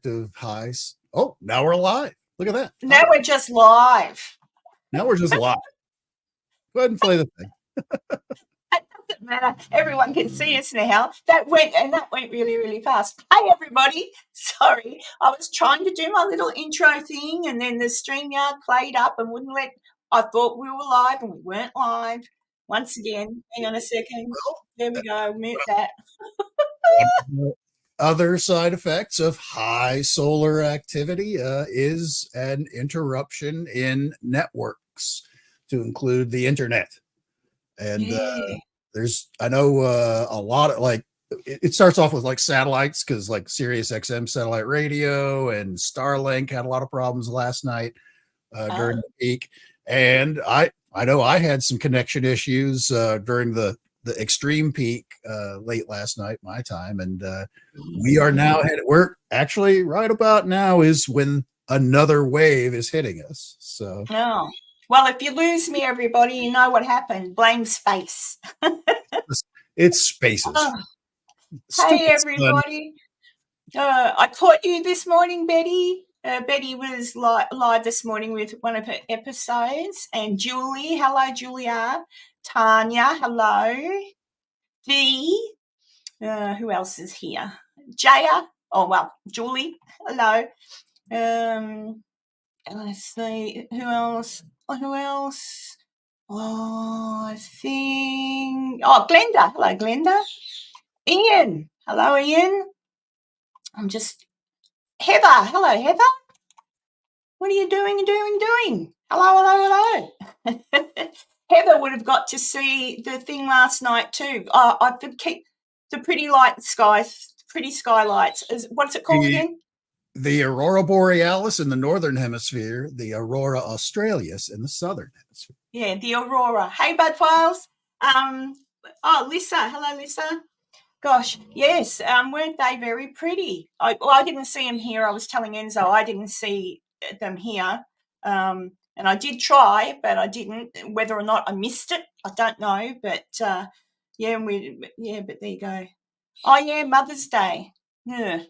of highs. Oh, now we're live. Look at that. Now we're just live. Now we're just live. Go ahead and play the thing. It doesn't matter. Everyone can see us now. That went really, really fast. Hey, everybody. Sorry. I was trying to do my little intro thing, and then the StreamYard played up and wouldn't let. I thought we were live, and we weren't live. Once again, hang on a second. There we go. Mute that. Other side effects of high solar activity is an interruption in networks, to include the internet. And I know a lot of, like, it starts off with like satellites, because like Sirius XM satellite radio and Starlink had a lot of problems last night during the peak. And I know I had some connection issues during the extreme peak late last night, my time. And we are now we're actually right about now is when another wave is hitting us. So well, if you lose me, everybody, you know what happened. Blame space. It's spaces. Hey, everybody. I caught you this morning, Betty. Betty was live this morning with one of her episodes. And Julie, hello, Julia. Tanya, hello. Dee, who else is here? Jaya, Julie, hello. Let's see, who else? Oh, I think, Glenda, hello, Glenda. Ian, hello, Ian. Heather, hello, Heather. What are you doing? Hello. Heather would have got to see the thing last night too. I could keep the pretty skylights. What's it called again? The Aurora Borealis in the northern hemisphere, the Aurora Australis in the southern hemisphere. Yeah, the Aurora. Hey, Bud Files. Lisa. Hello, Lisa. Gosh, yes. Weren't they very pretty? I didn't see them here. I was telling Enzo I didn't see them here. And I did try, but I didn't. Whether or not I missed it, I don't know. But but there you go. Oh yeah, Mother's Day. Yeah.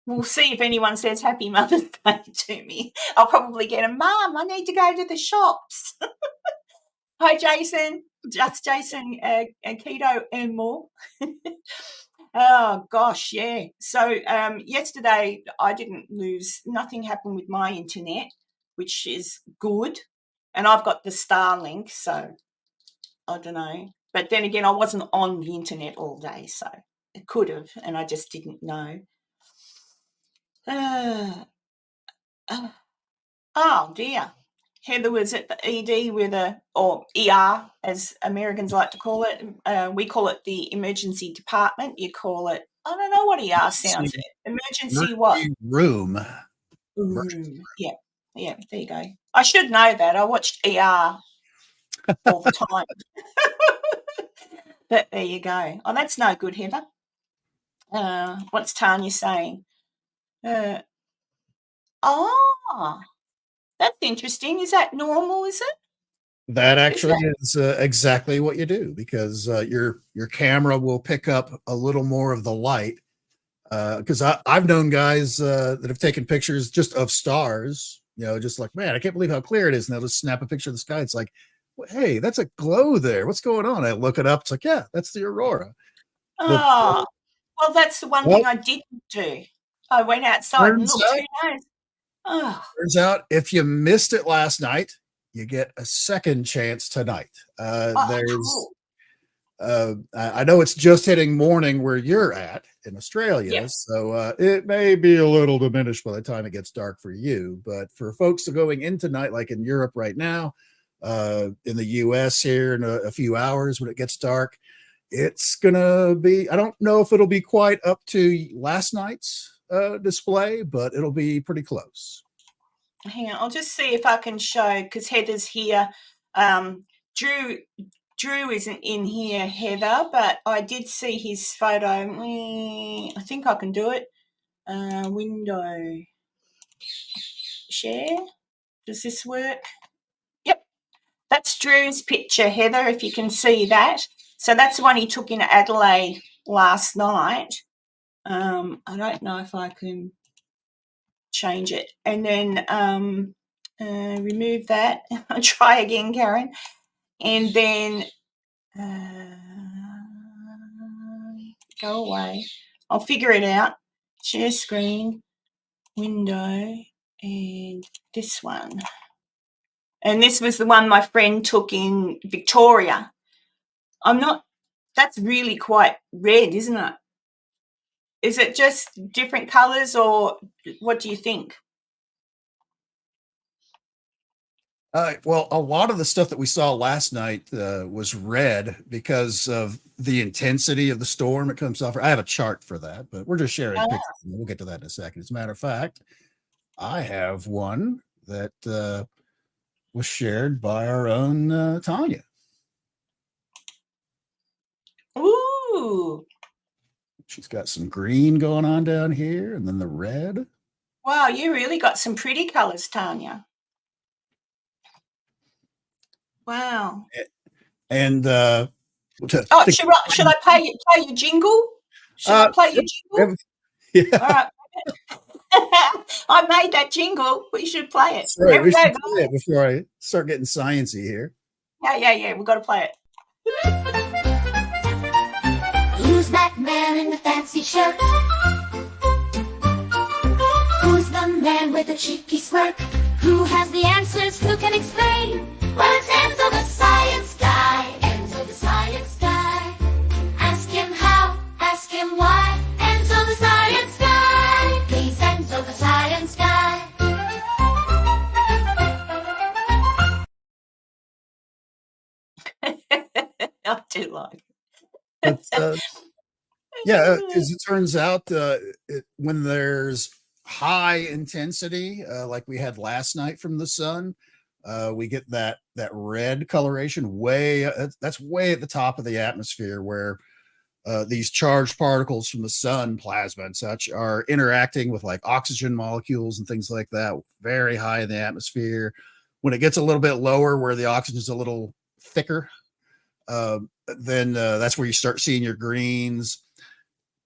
We'll see if anyone says Happy Mother's Day to me. I'll probably get a Mum, I need to go to the shops. Hi, Jason. Just Jason, keto and more. Oh, gosh, yeah. So yesterday I didn't lose, nothing happened with my internet, which is good. And I've got the Starlink, so I don't know. But then again, I wasn't on the internet all day, so it could have, and I just didn't know. Oh, dear. Heather was at the ED or ER, as Americans like to call it. We call it the emergency department. You call it, I don't know what ER sounds like. Emergency what? Room. Yeah, there you go. I should know that. I watched ER all the time. But there you go. Oh, that's no good, Heather. What's Tanya saying? That's interesting. Is that normal, is it? That actually is exactly what you do, because your camera will pick up a little more of the light. Because I've known guys that have taken pictures just of stars, just like, man, I can't believe how clear it is. And they'll just snap a picture of the sky. It's like, hey, that's a glow there. What's going on? I look it up. It's like, yeah, that's the aurora. Well, that's the one thing I didn't do. I went outside and looked. Who knows? Turns out if you missed it last night, you get a second chance tonight. Cool. I know it's just hitting morning where you're at in Australia, yep. So it may be a little diminished by the time it gets dark for you. But for folks going in tonight, like in Europe right now, in the US here in a few hours when it gets dark, it's gonna be, I don't know if it'll be quite up to last night's display, but it'll be pretty close. Hang on, I'll just see if I can show, because Heather's here. Drew isn't in here, Heather, but I did see his photo. I think I can do it. Window share. Does this work? Yep, that's Drew's picture, Heather, if you can see that. So that's the one he took in Adelaide last night. I don't know if I can change it. And then remove that. I'll try again, Karen. And then go away. I'll figure it out. Share screen, window, and this one. And this was the one my friend took in Victoria. That's really quite red, isn't it? Is it just different colours, or what do you think? Well, a lot of the stuff that we saw last night was red because of the intensity of the storm it comes off. I have a chart for that, but we're just sharing pictures. We'll get to that in a second. As a matter of fact, I have one that was shared by our own Tanya. Ooh. She's got some green going on down here, and then the red. Wow, you really got some pretty colours, Tanya. Wow. And should I play your jingle? Should I play your jingle? Yeah. All right. I made that jingle. We should play it. Sorry, we should play it before I start getting sciencey here. Yeah. We've got to play it. Who's that man in the fancy shirt? Who's the man with the cheeky smirk? Who has the answers? Who can explain? Well, it's Enzo the science guy. Enzo the science guy. Ask him how, ask him why. Enzo the science guy. He's Enzo the science guy. I do like it. But, yeah, as it turns out, when there's high intensity, like we had last night from the sun, we get that red coloration that's way at the top of the atmosphere, where these charged particles from the sun, plasma and such, are interacting with like oxygen molecules and things like that, very high in the atmosphere. When it gets a little bit lower, where the oxygen is a little thicker, then that's where you start seeing your greens,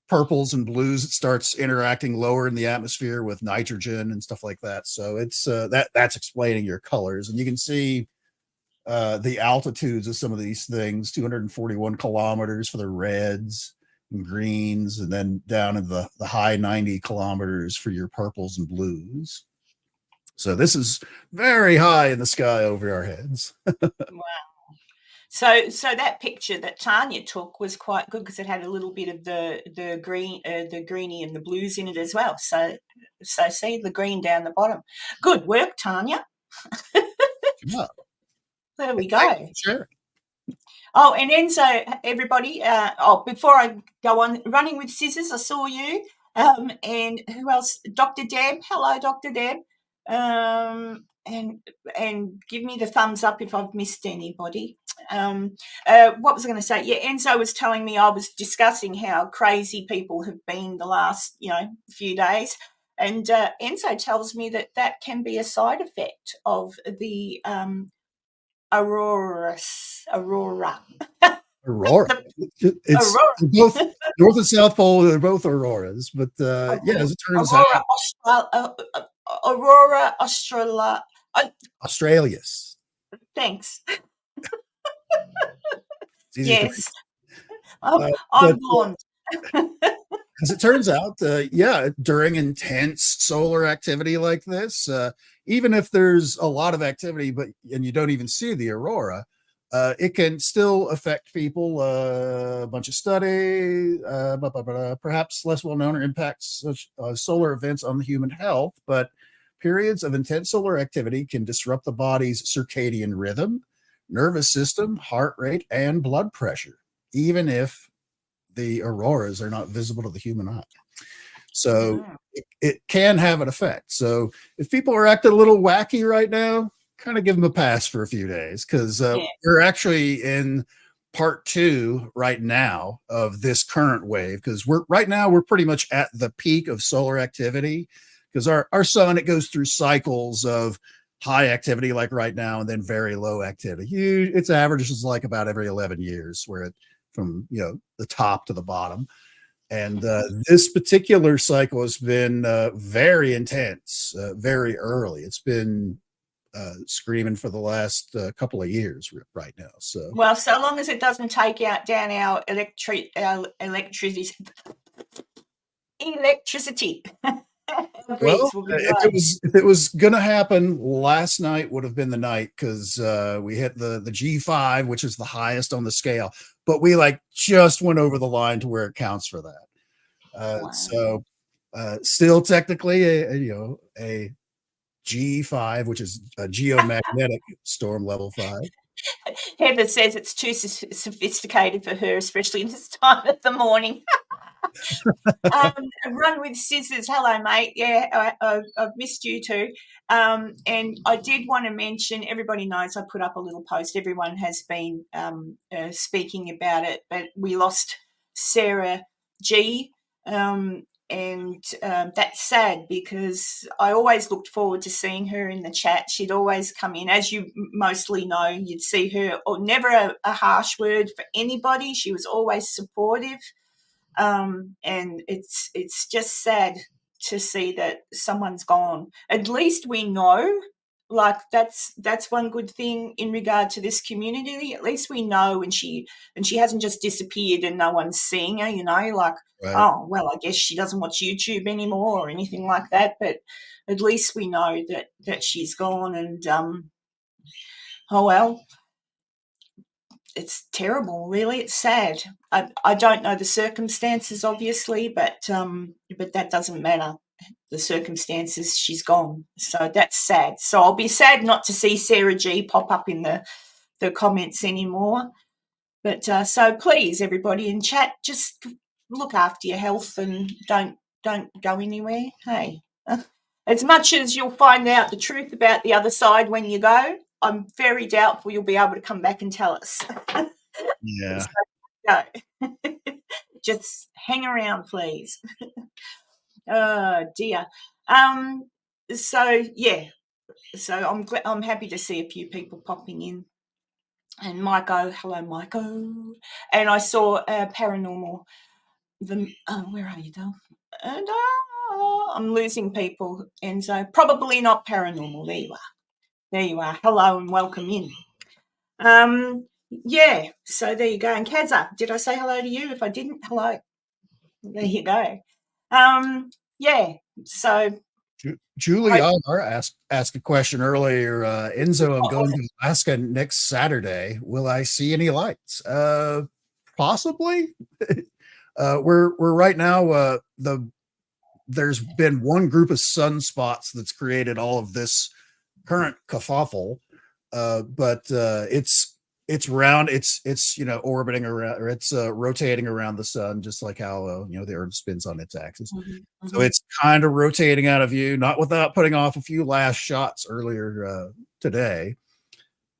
purples, and blues. It starts interacting lower in the atmosphere with nitrogen and stuff like that. So it's that's explaining your colors. And you can see the altitudes of some of these things: 241 kilometers for the reds and greens, and then down in the high 90 kilometers for your purples and blues. So this is very high in the sky over our heads. Wow. So that picture that Tanya took was quite good, because it had a little bit of the green, the greeny and the blues in it as well. So see the green down the bottom. Good work, Tanya. Yeah. There we go. Sure. Oh, and Enzo, everybody. Before I go on, Running with Scissors, I saw you. And who else? Dr. Deb. Hello, Dr. Deb. And give me the thumbs up if I've missed anybody. What was I going to say? Yeah, Enzo was telling me, I was discussing how crazy people have been the last, few days. And Enzo tells me that can be a side effect of the aurora. Aurora. It's Aurora. both North and South Pole. They're both auroras, but as it turns out, Aurora Australis. Thanks. Yes, I'm blonde. As it turns out, during intense solar activity like this, even if there's a lot of activity, and you don't even see the aurora, it can still affect people. A bunch of study, perhaps less well-known, or impacts solar events on the human health. But periods of intense solar activity can disrupt the body's circadian rhythm, nervous system, heart rate, and blood pressure, even if the auroras are not visible to the human eye. So it can have an effect. So if people are acting a little wacky right now, kind of give them a pass for a few days, because we're actually in part 2 right now of this current wave, because we're pretty much at the peak of solar activity, because our sun, it goes through cycles of high activity like right now, and then very low activity. Its average is like about every 11 years, where it from the top to the bottom. And this particular cycle has been very intense, very early. It's been screaming for the last couple of years right now. So, well, so long as it doesn't take out down our electricity. well, Will be if it was gonna happen, last night would have been the night because we hit the G5, which is the highest on the scale, but we like just went over the line to where it counts for that. Wow. So still technically a G5, which is a geomagnetic storm level 5. Heather says it's too sophisticated for her, especially this time of the morning. Run with scissors. Hello, mate. Yeah, I've missed you too. And I did want to mention, everybody knows I put up a little post. Everyone has been speaking about it, but we lost Sarah G. And that's sad because I always looked forward to seeing her in the chat. She'd always come in. As you mostly know, you'd see her, or never a harsh word for anybody. She was always supportive. And it's just sad to see that someone's gone. At least we know, like that's one good thing in regard to this community. At least we know, and she hasn't just disappeared and no one's seeing her. Like, Right. oh well, I guess she doesn't watch YouTube anymore or anything like that. But at least we know that she's gone, and oh well. It's terrible, really. It's sad. I don't know the circumstances, obviously, but that doesn't matter. The circumstances, she's gone. So that's sad. So I'll be sad not to see Sarah G pop up in the comments anymore. But so please, everybody in chat, just look after your health and don't go anywhere. Hey, as much as you'll find out the truth about the other side when you go, I'm very doubtful you'll be able to come back and tell us. Yeah. So, just hang around, please. Oh dear. So yeah. So I'm happy to see a few people popping in. And Maiko, hello Maiko. And I saw paranormal. Where are you, Dale? And I'm losing people, Enzo. Probably not paranormal. There you are. There you are. Hello and welcome in. Yeah, so there you go. And Kaza, did I say hello to you? If I didn't, hello. There you go. Yeah, so Julie asked a question earlier. Enzo, I'm going to Alaska next Saturday. Will I see any lights? Possibly. We're right now. There's been one group of sunspots that's created all of this current kerfuffle, but it's round. It's orbiting around, or it's rotating around the sun, just like how the Earth spins on its axis. Mm-hmm. So it's kind of rotating out of view, not without putting off a few last shots earlier today.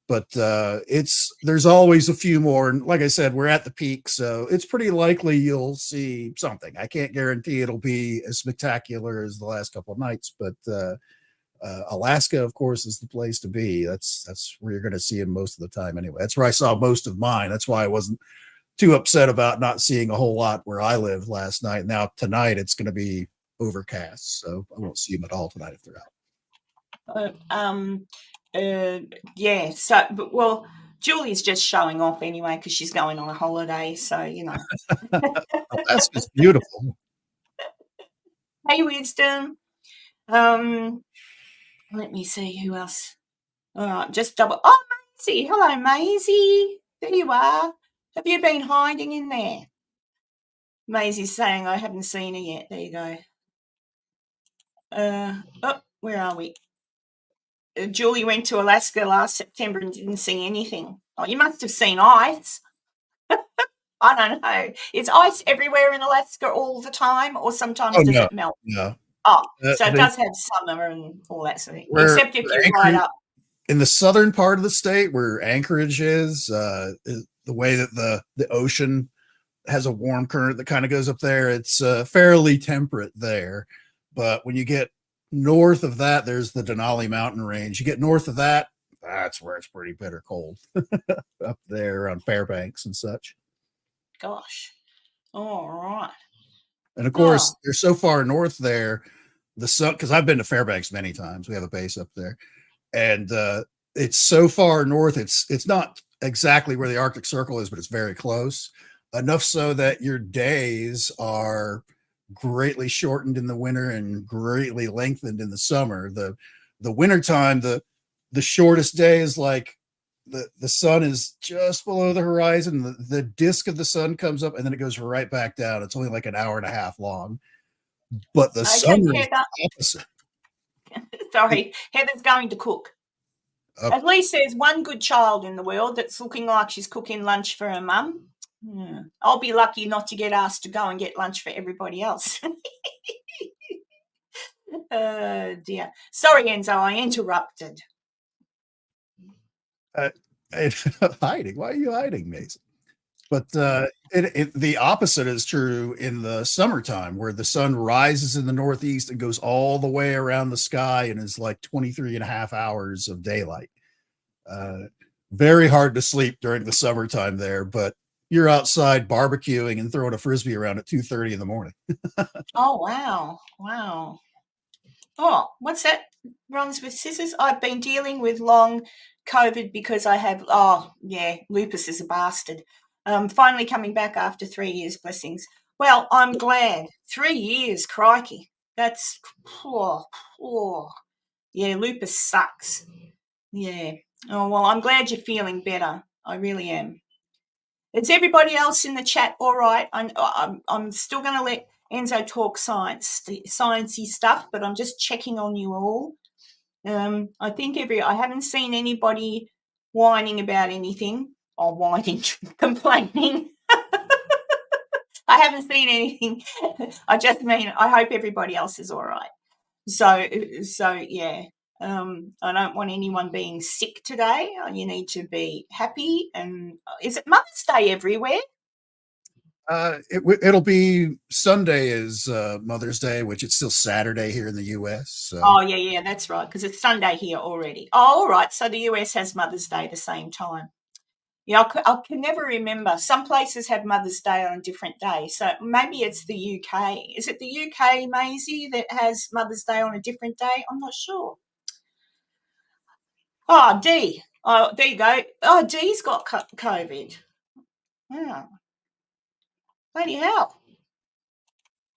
But there's always a few more, and like I said, we're at the peak, so it's pretty likely you'll see something. I can't guarantee it'll be as spectacular as the last couple of nights, but Alaska, of course, is the place to be. That's where you're going to see him most of the time anyway. That's where I saw most of mine. That's why I wasn't too upset about not seeing a whole lot where I live last night. Now tonight it's going to be overcast, so I won't see him at all tonight if they're out. Yeah. So, well, Julie's just showing off anyway because she's going on a holiday. So Alaska's beautiful. Hey, Wisdom. Let me see who else. All right, just double. Oh, Maisie. Hello, Maisie. There you are. Have you been hiding in there? Maisie's saying I haven't seen her yet. There you go. Where are we? Julie went to Alaska last September and didn't see anything. Oh, you must have seen ice. I don't know. Is ice everywhere in Alaska all the time, or sometimes does it melt? No. Oh, so it does have summer and all that sort of thing. Except if you're right up in the southern part of the state where Anchorage is, the way that the ocean has a warm current that kind of goes up there, it's fairly temperate there. But when you get north of that, there's the Denali mountain range. You get north of that, that's where it's pretty bitter cold up there on Fairbanks and such. Gosh. All right. And of course, Oh. they're so far north there, the sun, because I've been to Fairbanks many times. We have a base up there, and it's so far north. It's not exactly where the Arctic Circle is, but it's very close. Enough so that your days are greatly shortened in the winter and greatly lengthened in the summer. The wintertime, the shortest day is like the sun is just below the horizon. The disk of the sun comes up and then it goes right back down. It's only like an hour and a half long. But the Okay, summer is Heather. the opposite. Sorry, Heather's going to cook. At least there's one good child in the world that's looking like she's cooking lunch for her mum. Yeah. I'll be lucky not to get asked to go and get lunch for everybody else. Dear. Sorry, Enzo, I interrupted. Hiding. Why are you hiding, Mason? But the opposite is true in the summertime, where the sun rises in the northeast and goes all the way around the sky and is like 23 and a half hours of daylight. Very hard to sleep during the summertime there, but you're outside barbecuing and throwing a frisbee around at 2:30 in the morning. Oh, wow. Wow. Oh, what's that? Runs with scissors. I've been dealing with long COVID because I have, lupus is a bastard. Finally coming back after 3 years, blessings. Well, I'm glad. 3 years, crikey. That's, yeah, lupus sucks. Yeah. Oh, well, I'm glad you're feeling better. I really am. Is everybody else in the chat all right? I'm still going to let Enzo talk sciencey stuff, but I'm just checking on you all. I think I haven't seen anybody whining about anything or complaining. I haven't seen anything. I just mean I hope everybody else is all right. So yeah. I don't want anyone being sick today. You need to be happy. And is it Mother's Day everywhere? It'll be Sunday is Mother's Day, which it's still Saturday here in the U.S. So. Oh, yeah, that's right, because it's Sunday here already. Oh, all right, so the US has Mother's Day the same time. Yeah, I can never remember. Some places have Mother's Day on a different day, so maybe it's the UK. Is it the UK, Maisie, that has Mother's Day on a different day? I'm not sure. Oh, D. Oh, there you go. Oh, D's got COVID. Yeah. Bloody hell.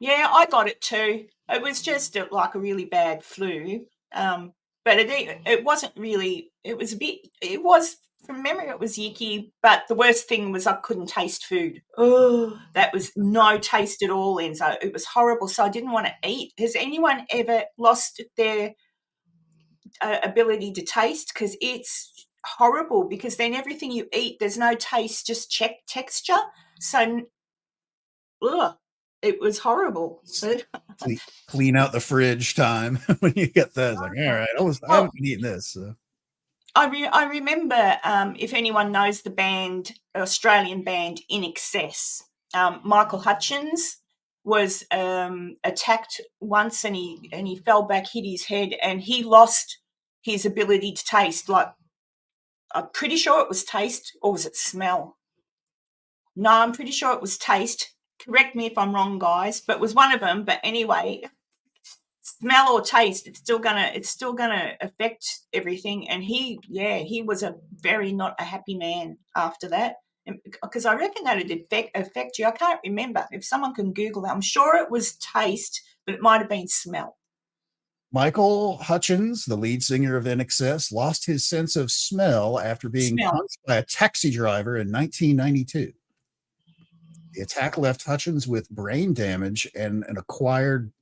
Yeah, I got it too. It was just like a really bad flu. But it wasn't really, it was, from memory, it was yicky. But the worst thing was I couldn't taste food. Oh, that was no taste at all, Enzo. It was horrible. So I didn't want to eat. Has anyone ever lost their ability to taste? Because it's horrible, because then everything you eat, there's no taste, just texture. So, it was horrible. Clean out the fridge time when you get that. It's like, all right, I haven't been eating this. So. I remember, if anyone knows the Australian band In Excess, Michael Hutchins was attacked once and he fell back, hit his head, and he lost his ability to taste. Like, I'm pretty sure it was taste, or was it smell? No, I'm pretty sure it was taste. Correct me if I'm wrong, guys, but it was one of them. But anyway, smell or taste, it's still gonna affect everything. And he was a very not a happy man after that, because I reckon that it'd affect you. I can't remember. If someone can Google that, I'm sure it was taste, but it might have been smell. Michael Hutchins, the lead singer of INXS, lost his sense of smell after being punched by a taxi driver in 1992. The attack left Hutchins with brain damage and an acquired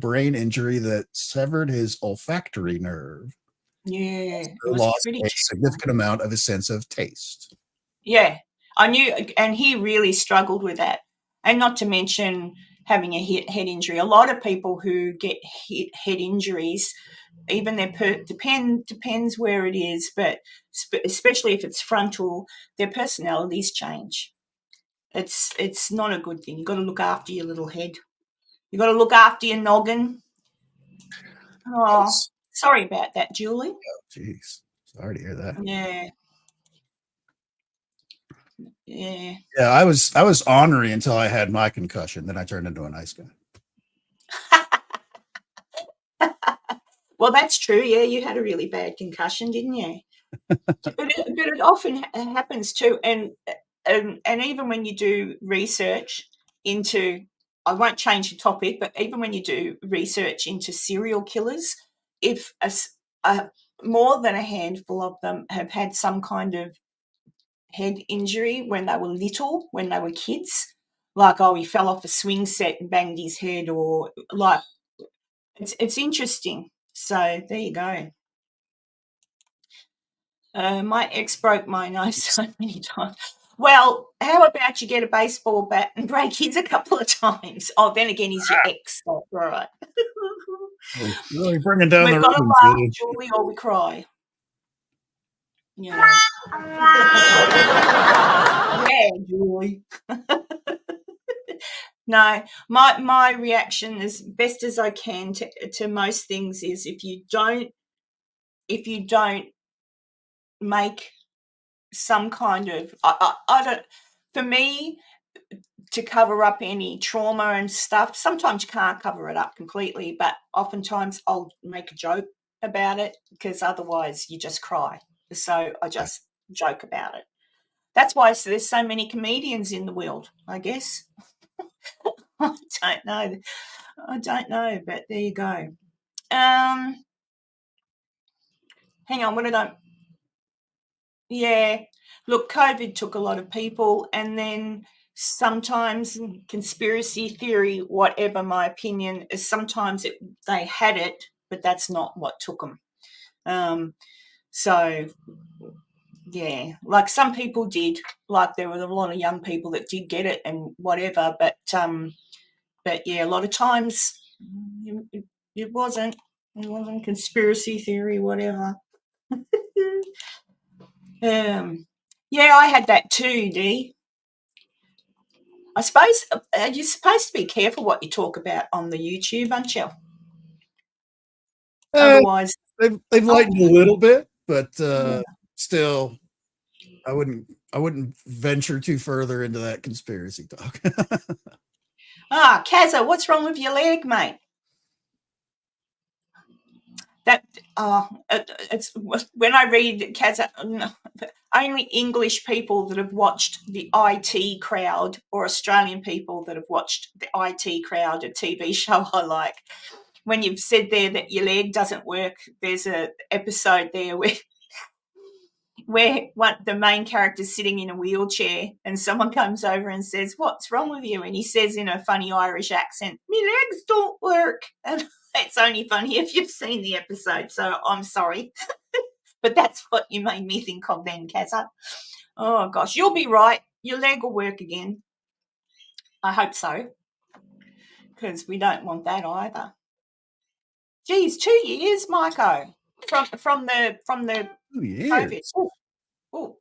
brain injury that severed his olfactory nerve. Yeah, He lost a significant amount of his sense of taste. Yeah, I knew, and he really struggled with that. And not to mention having a head injury. A lot of people who get head injuries, even depends where it is, but especially if it's frontal, their personalities change. It's not a good thing. You've got to look after your little head. You've got to look after your noggin. Oh, sorry about that, Julie. Oh, jeez. Sorry to hear that. Yeah. Yeah. Yeah, I was ornery until I had my concussion. Then I turned into a nice guy. Well, that's true. Yeah, you had a really bad concussion, didn't you? But it often happens too, and even when you do research into, I won't change the topic, but even when you do research into serial killers, if more than a handful of them have had some kind of head injury when they were little, when they were kids, like, oh, he fell off a swing set and banged his head, or like, it's interesting. So there you go. My ex broke my nose so many times. Well, how about you get a baseball bat and break his a couple of times? Oh, then again, he's your ex. So, all right. Really bringing down We've the got to ratings, laugh, dude. Julie, or we cry. Yeah. Yeah, Julie. No, my reaction, as best as I can to most things, is if you don't make some kind of, I don't, for me, to cover up any trauma and stuff, sometimes you can't cover it up completely, but oftentimes I'll make a joke about it, because otherwise you just cry. So I just joke about it. That's why there's so many comedians in the world, I guess. I don't know, but there you go. Hang on, what did I? Yeah, look, COVID took a lot of people, and then sometimes conspiracy theory, whatever my opinion is, sometimes they had it, but that's not what took them. So yeah, like some people did, like there were a lot of young people that did get it and whatever, but yeah, a lot of times it wasn't conspiracy theory, whatever. Yeah, I had that too, Dee. I suppose you're supposed to be careful what you talk about on the YouTube, aren't you? Otherwise, They've lightened a little bit, but Yeah. still, I wouldn't venture too further into that conspiracy talk. Kazza, what's wrong with your leg, mate? That it's when I read Kazza, only English people that have watched the IT Crowd, or Australian people that have watched the IT Crowd, a TV show I like. When you've said there that your leg doesn't work, there's a episode there where the main character's sitting in a wheelchair and someone comes over and says, "What's wrong with you?" And he says in a funny Irish accent, "My legs don't work." And it's only funny if you've seen the episode, so I'm sorry. But that's what you made me think of then, Kazza. Oh, gosh, you'll be right. Your leg will work again. I hope so, because we don't want that either. Geez, 2 years, Maiko, from the 2 COVID. years. Oh,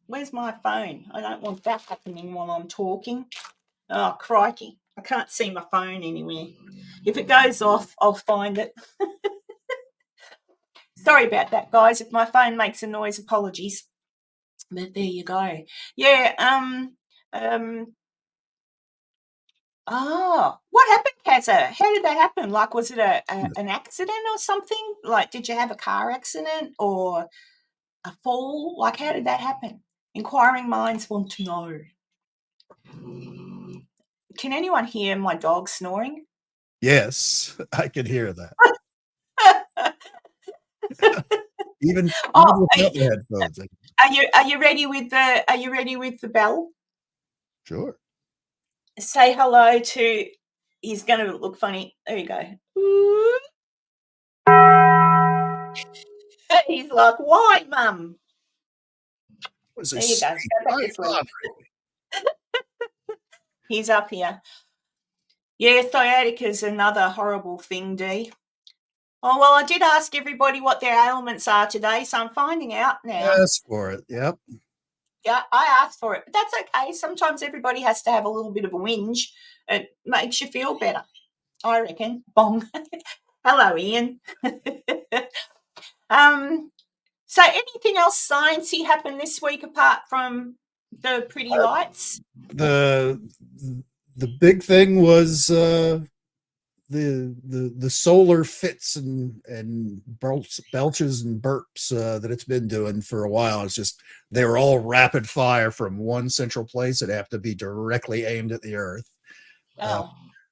where's my phone? I don't want that happening while I'm talking. Oh, crikey. I can't see my phone anywhere. If it goes off, I'll find it. Sorry about that, guys. If my phone makes a noise, apologies. But there you go. Yeah, what happened, Kazza? How did that happen? Like, was it an accident or something? Like, did you have a car accident or a fall? Like, how did that happen? Inquiring minds want to know. Can anyone hear my dog snoring? Yes, I could hear that. Even Oh, without the headphones. are you ready with the bell? Sure. Say hello to. He's going to look funny. There you go. He's like, "Why, Mum?" Was a There you go. sweet Go back to sleep. Audrey. He's up here. Yeah, sciatica's another horrible thing, Dee. Oh, well, I did ask everybody what their ailments are today, so I'm finding out now. Ask for it. Yep. Yeah, I asked for it, but that's okay. Sometimes everybody has to have a little bit of a whinge. It makes you feel better, I reckon. Bong. Hello, Ian. So anything else sciencey happened this week apart from The pretty lights. The big thing was the solar fits and belches and burps that it's been doing for a while. It's just they were all rapid fire from one central place. It'd have to be directly aimed at the earth. Oh.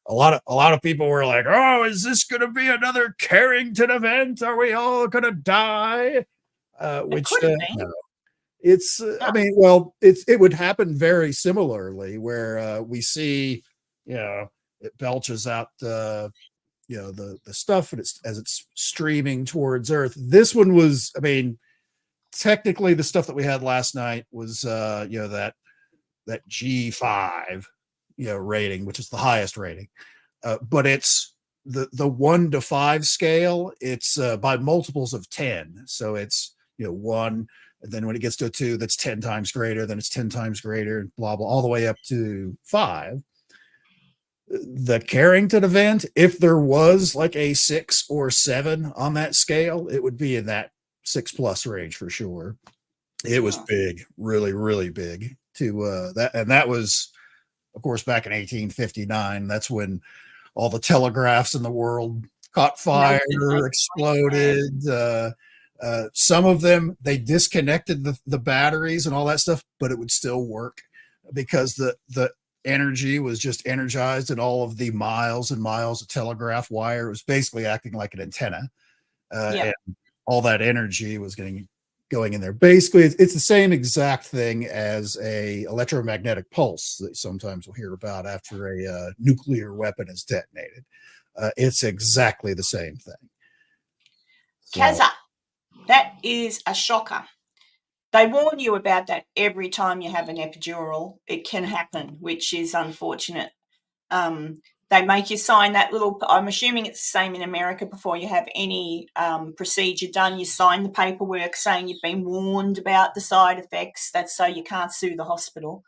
A lot of people were like, "Oh, is this going to be another Carrington event? Are we all going to die?" Which could have been. no. It's I mean, well, it would happen very similarly where we see, it belches out the stuff and as it's streaming towards Earth. This one was, I mean, technically the stuff that we had last night was that G5 rating, which is the highest rating, but it's the 1 to 5 scale. It's by multiples of 10, so it's 1, and then when it gets to a 2, that's 10 times greater, then it's 10 times greater, and blah blah, all the way up to 5. The Carrington event, if there was like a 6 or 7 on that scale, it would be in that 6+ range for sure. It was big, really, really big. That was, of course, back in 1859. That's when all the telegraphs in the world caught fire, exploded. Some of them, they disconnected the batteries and all that stuff, but it would still work because the energy was just energized, and all of the miles and miles of telegraph wire was basically acting like an antenna. And all that energy was going in there. Basically, it's the same exact thing as a electromagnetic pulse that sometimes we'll hear about after a nuclear weapon is detonated. It's exactly the same thing. Kazza, that is a shocker. They warn you about that every time you have an epidural. It can happen, which is unfortunate. They make you sign that little, I'm assuming it's the same in America, before you have any procedure done, you sign the paperwork saying you've been warned about the side effects. That's so you can't sue the hospital.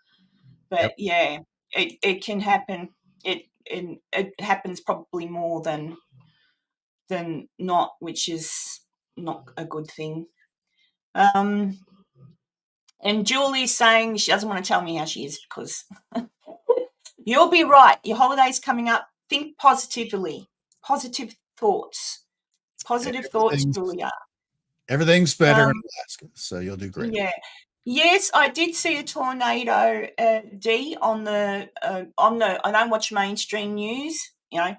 But it can happen. It happens probably more than not, which is not a good thing. And Julie's saying she doesn't want to tell me how she is because you'll be right. Your holiday's coming up. Think positively. Positive thoughts. Positive thoughts, Julia. Everything's better in Alaska, so you'll do great. Yeah. Yes, I did see a tornado, D, on the. I don't watch mainstream news,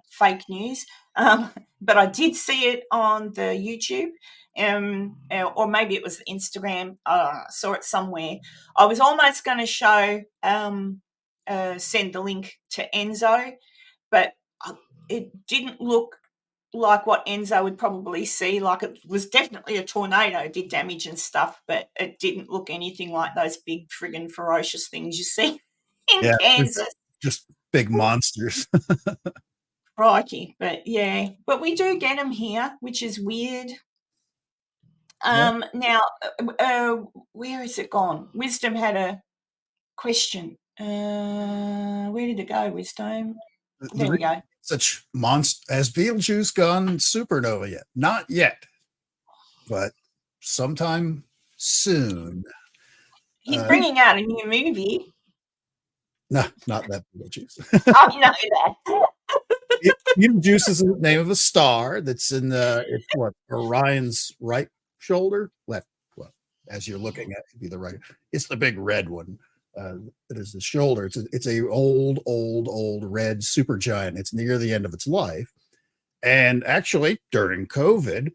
fake news, but I did see it on the YouTube. Or maybe it was Instagram. I saw it somewhere. I was almost going to show, send the link to Enzo, but it didn't look like what Enzo would probably see. Like, it was definitely a tornado, did damage and stuff, but it didn't look anything like those big friggin' ferocious things you see in Kansas. Just big monsters. Crikey. But we do get them here, which is weird. Now, where is it gone? Wisdom had a question. Where did it go, Wisdom? There we go. Such monster. Has Beetlejuice gone supernova yet? Not yet, but sometime soon. He's bringing out a new movie. No, not that Beetlejuice. I know that. Beetlejuice is the name of a star that's in it's what, Orion's right shoulder, left. Well, as you're looking at it, be the right. It's the big red one. That is the shoulder. It's a old red supergiant. It's near the end of its life, and actually during COVID,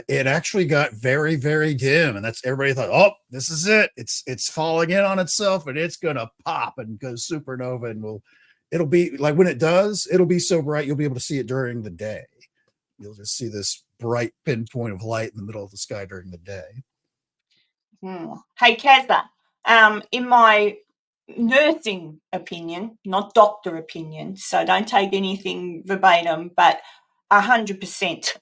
it actually got very, very dim, and that's everybody thought, oh, this is it. It's falling in on itself, and it's gonna pop and go supernova, and it'll be like when it does, it'll be so bright you'll be able to see it during the day. You'll just see this bright pinpoint of light in the middle of the sky during the day. Hey, Kazza. In my nursing opinion, not doctor opinion, so don't take anything verbatim, but 100%,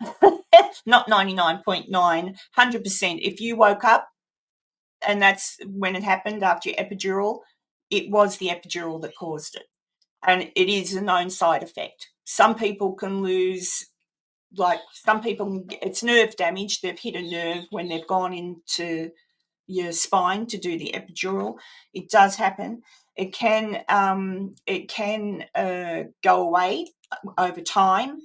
not 99.9, 100%. If you woke up and that's when it happened after your epidural, it was the epidural that caused it. And it is a known side effect. Some people can lose, it's nerve damage. They've hit a nerve when they've gone into your spine to do the epidural. It does happen. It can go away over time,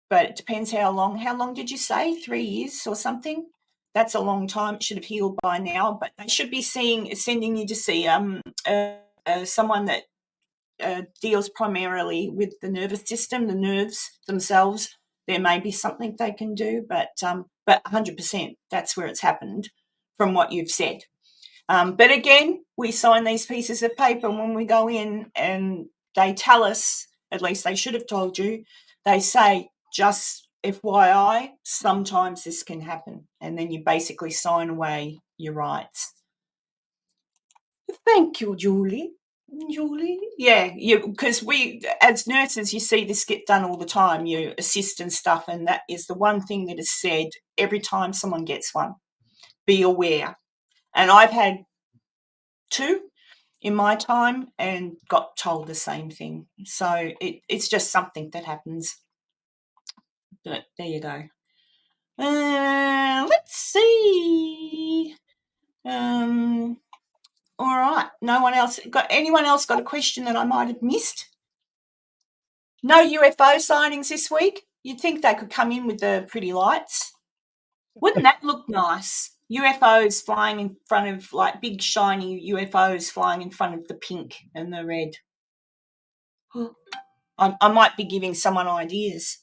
but it depends how long. How long did you say? 3 years or something? That's a long time. It should have healed by now, but they should be sending you to see someone that deals primarily with the nervous system, the nerves themselves. There may be something they can do, but 100% that's where it's happened from what you've said. But again, we sign these pieces of paper when we go in, and they tell us, at least they should have told you, they say, just FYI, sometimes this can happen. And then you basically sign away your rights. Thank you, Julie. Yeah, because we, as nurses, you see this get done all the time. You assist and stuff, and that is the one thing that is said every time someone gets one. Be aware. And I've had 2 in my time and got told the same thing. So it's just something that happens. But there you go. Let's see. All right. Anyone else got a question that I might have missed? No UFO sightings this week? You'd think they could come in with the pretty lights. Wouldn't that look nice? UFOs flying in front of, like, big shiny UFOs flying in front of the pink and the red. I might be giving someone ideas.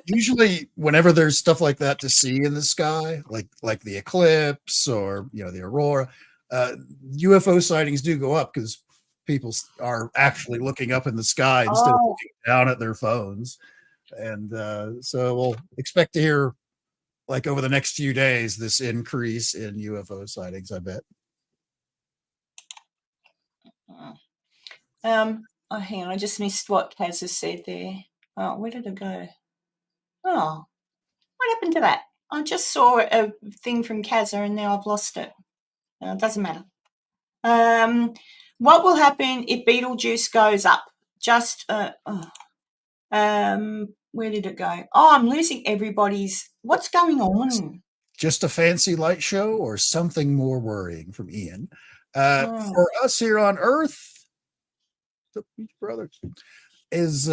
Usually whenever there's stuff like that to see in the sky, like the eclipse or the aurora, UFO sightings do go up because people are actually looking up in the sky instead of looking down at their phones. And so we'll expect to hear, like, over the next few days, this increase in UFO sightings, I bet. Hang on, I just missed what Kaz has said there. Oh, where did it go? Oh, what happened to that? I just saw a thing from Kazza and now I've lost it. It doesn't matter. What will happen if Beetlejuice goes up? Where did it go? Oh, I'm losing everybody's. What's going on? Just a fancy light show or something more worrying from Ian? For us here on Earth, the Beach Brothers is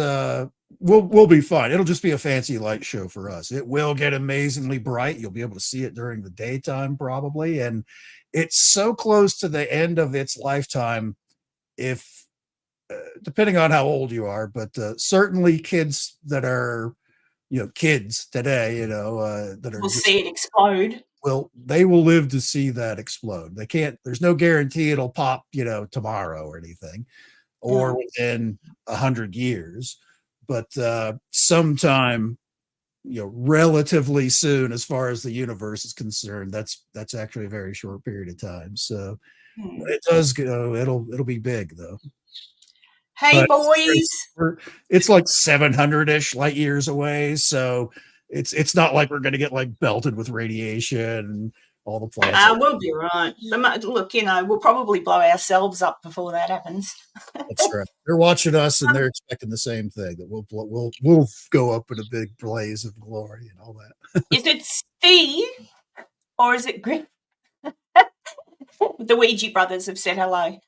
we'll be fine. It'll just be a fancy light show for us. It will get amazingly bright. You'll be able to see it during the daytime probably, and it's so close to the end of its lifetime, if depending on how old you are, but certainly kids that are kids today, that are we'll see it explode. Well, they will live to see that explode. They can't. There's no guarantee it'll pop, tomorrow or anything, or within 100 years, but sometime, relatively soon, as far as the universe is concerned. That's actually a very short period of time. So when it does go, it'll be big though. Hey, boys! It's like 700-ish light years away, so it's not like we're going to get like belted with radiation and all the planets. We'll be right. Look, we'll probably blow ourselves up before that happens. That's right. They're watching us, and they're expecting the same thing, that we'll go up in a big blaze of glory and all that. Is it Steve or is it Griff? The Ouija brothers have said hello.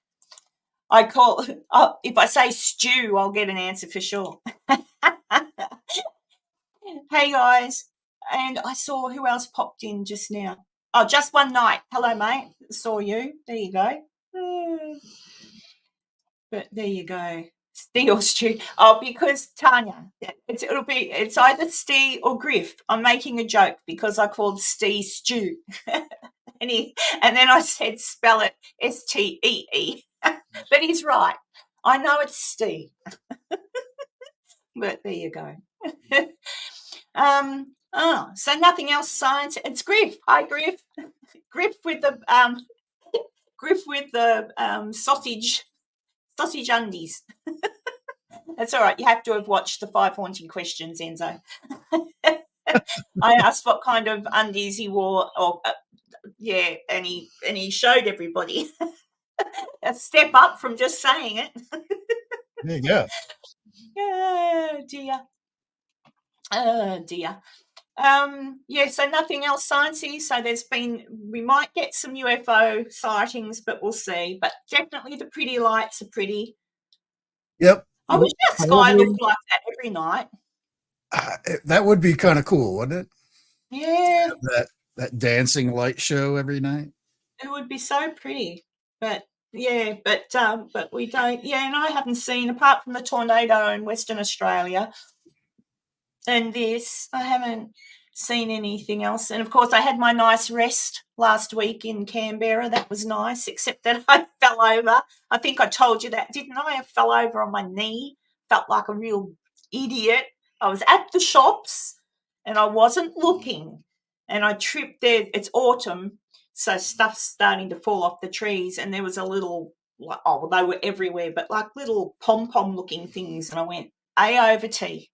If I say stew, I'll get an answer for sure. Hey, guys. And I saw who else popped in just now. Oh, Just One Night. Hello, mate. Saw you. There you go. But there you go. Steve or stew. Oh, because Tanya, it's either Steve or Griff. I'm making a joke because I called Steve stew. And then I said spell it Stee. But he's right. I know it's Steve. But there you go. So nothing else science. It's Griff. Hi, Griff. Griff with the sausage undies. That's all right. You have to have watched the 5 haunting questions, Enzo. I asked what kind of undies he wore, and he showed everybody. A step up from just saying it. There you go. Oh dear. Yeah, so nothing else sciencey. So we might get some UFO sightings, but we'll see. But definitely the pretty lights are pretty. Yep. I wish our sky looked like that every night. That would be kind of cool, wouldn't it? Yeah, That dancing light show every night. it would be so pretty. But yeah, but we don't. Yeah, and I haven't seen, apart from the tornado in Western Australia and this, I haven't seen anything else. And of course, I had my nice rest last week in Canberra. That was nice, except that I fell over. I think I told you that, didn't I? I fell over on my knee, felt like a real idiot. I was at the shops and I wasn't looking, and I tripped there. It's autumn, so stuff's starting to fall off the trees, and there was a little, like, oh, well, they were everywhere, but like little pom-pom looking things, and I went A over T.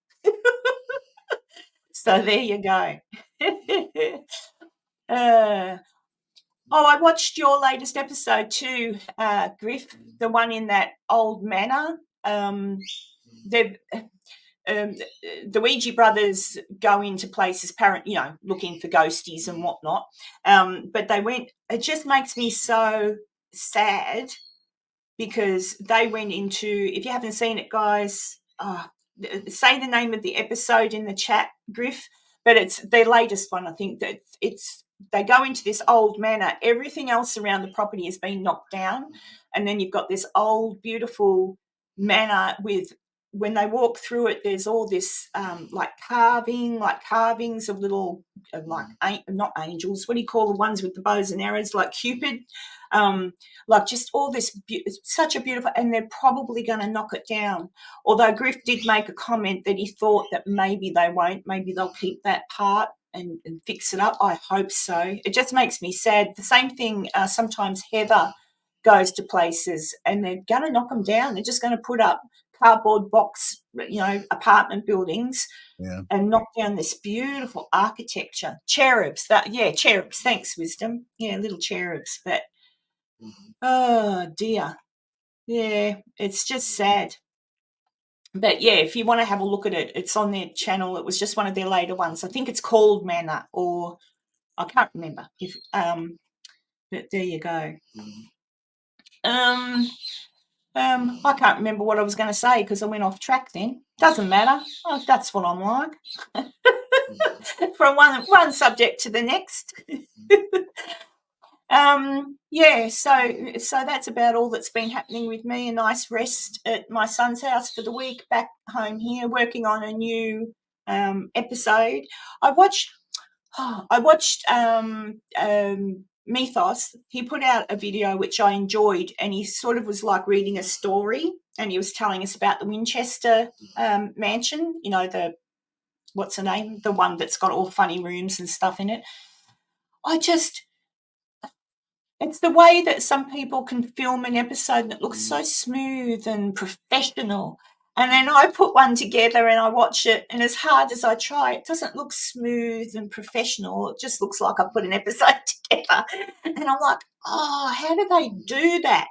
So there you go. I watched your latest episode too, Griff, the one in that old manor. The Ouija brothers go into places, looking for ghosties and whatnot. But it just makes me so sad because they went into, if you haven't seen it, guys, say the name of the episode in the chat, Griff, but it's their latest one. I think that they go into this old manor. Everything else around the property has been knocked down, and then you've got this old, beautiful manor with, when they walk through it, there's all this carvings of little, not angels. What do you call the ones with the bows and arrows, like Cupid? Like just all this, such a beautiful, and they're probably going to knock it down. Although Griff did make a comment that he thought that maybe they won't, maybe they'll keep that part and fix it up. I hope so. It just makes me sad. The same thing, sometimes Heather goes to places and they're going to knock them down. They're just going to put up cardboard box, apartment buildings, and knock down this beautiful architecture. Cherubs, cherubs. Thanks, Wisdom. Yeah, little cherubs. But oh dear, yeah, it's just sad. But yeah, if you want to have a look at it, it's on their channel. It was just one of their later ones. I think it's called Manor, or I can't remember. But there you go. I can't remember what I was going to say because I went off track then. Doesn't matter. Oh, that's what I'm like. From one subject to the next. So that's about all that's been happening with me. A nice rest at my son's house for the week, back home here, working on a new episode. I watched Mythos. He put out a video which I enjoyed, and he sort of was like reading a story, and he was telling us about the Winchester mansion, what's the name? The one that's got all funny rooms and stuff in it. It's the way that some people can film an episode that looks so smooth and professional. And then I put one together and I watch it, and as hard as I try, it doesn't look smooth and professional. It just looks like I put an episode together. And I'm like, oh, how do they do that?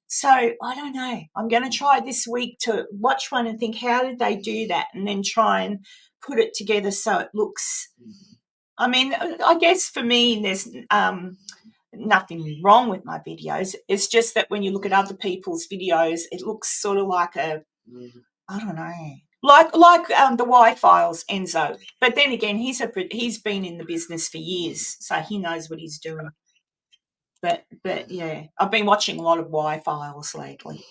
So I don't know. I'm going to try this week to watch one and think, how did they do that? And then try and put it together so it looks, I guess for me, there's nothing wrong with my videos. It's just that when you look at other people's videos, it looks sort of like I don't know, like the Y Files, Enzo. But then again, he's been in the business for years, so he knows what he's doing. But yeah, I've been watching a lot of Y Files lately.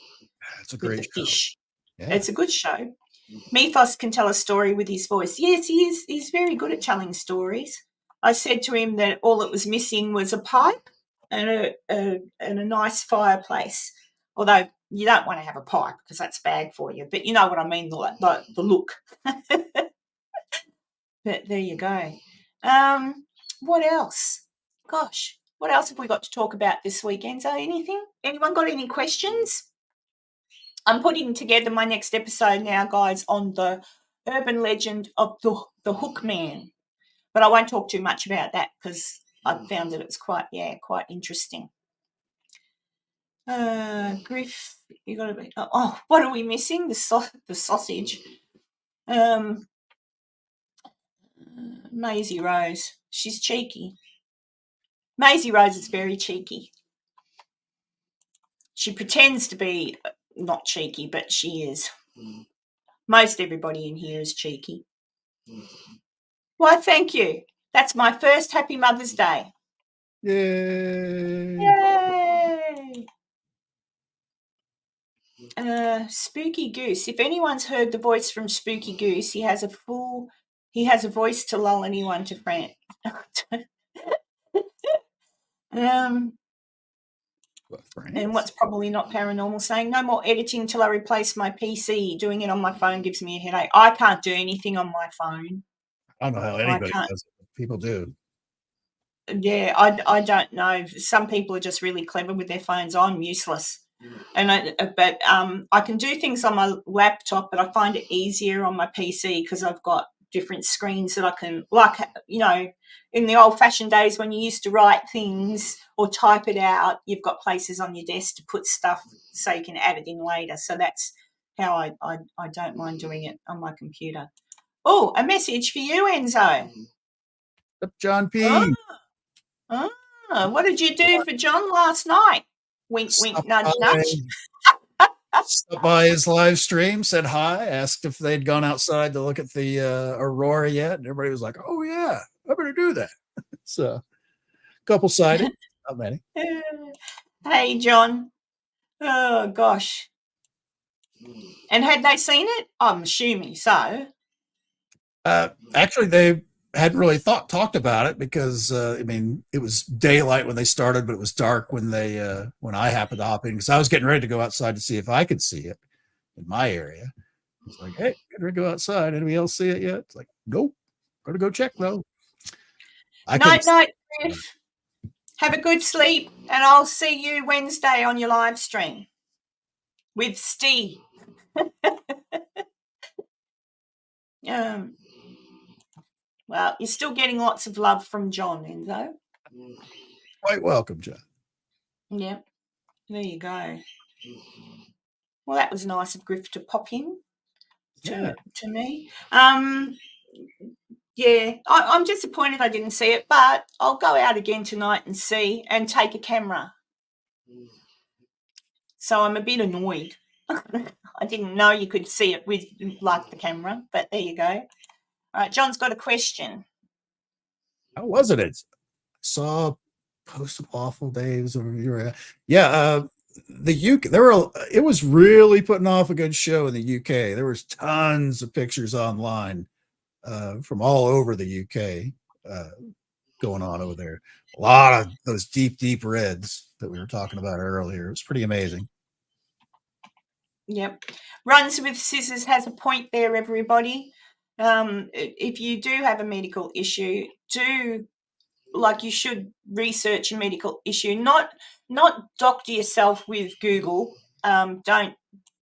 It's a great with the fish. Yeah. It's a good show. Mythos can tell a story with his voice. Yes, he is. He's very good at telling stories. I said to him that all it was missing was a pipe and a nice fireplace. Although you don't want to have a pipe because that's bad for you. But you know what I mean, the look. But there you go. What else? Gosh, what else have we got to talk about this weekend? So anything? Anyone got any questions? I'm putting together my next episode now, guys, on the urban legend of the Hook Man. But I won't talk too much about that because I found that it's quite interesting. Griff, you got to be. Oh, what are we missing? The sausage. Maisie Rose. She's cheeky. Maisie Rose is very cheeky. She pretends to be not cheeky, but she is. Most everybody in here is cheeky. Why, thank you. That's my first Happy Mother's Day. Yay! Yay! Spooky Goose. If anyone's heard the voice from Spooky Goose, he has a voice to lull anyone to rant. And what's probably not paranormal, saying no more editing till I replace my PC. Doing it on my phone gives me a headache. I can't do anything on my phone. I don't know how anybody does it. People do. Yeah, I don't know. Some people are just really clever with their phones. I'm useless. And I can do things on my laptop, but I find it easier on my PC because I've got different screens that I can, like, you know, in the old-fashioned days when you used to write things or type it out, you've got places on your desk to put stuff so you can add it in later. So that's how I don't mind doing it on my computer. Oh, a message for you, Enzo. John P. What did you do for John last night? Wink, wink, nudge, nudge. Stopped by his live stream, said hi, asked if they'd gone outside to look at the aurora yet, and everybody was like, "Oh yeah, I better do that." So, couple sighted, not many. Hey, John. Oh gosh. And had they seen it? I'm assuming so. Actually, they hadn't really talked about it because I mean, it was daylight when they started, but it was dark when I happened to hop in because I was getting ready to go outside to see if I could see it in my area. It's like, hey, get ready to go outside. Anybody else see it yet? It's like, nope. Gotta go check though. Night, Griff. Have a good sleep, and I'll see you Wednesday on your live stream with Steve. Well, you're still getting lots of love from John, Enzo. Quite welcome, John. Yeah, there you go. Well, that was nice of Griff to pop in to me. Yeah, I'm disappointed I didn't see it, but I'll go out again tonight and see and take a camera. So I'm a bit annoyed. I didn't know you could see it with like the camera, but there you go. All right, John's got a question. How was it? I saw post of awful days over here. Yeah, the UK. It was really putting off a good show in the UK. There was tons of pictures online from all over the UK going on over there. A lot of those deep reds that we were talking about earlier. It was pretty amazing. Yep. Runs with Scissors has a point there, everybody. If you do have a medical issue, you should research a medical issue, not doctor yourself with Google. Don't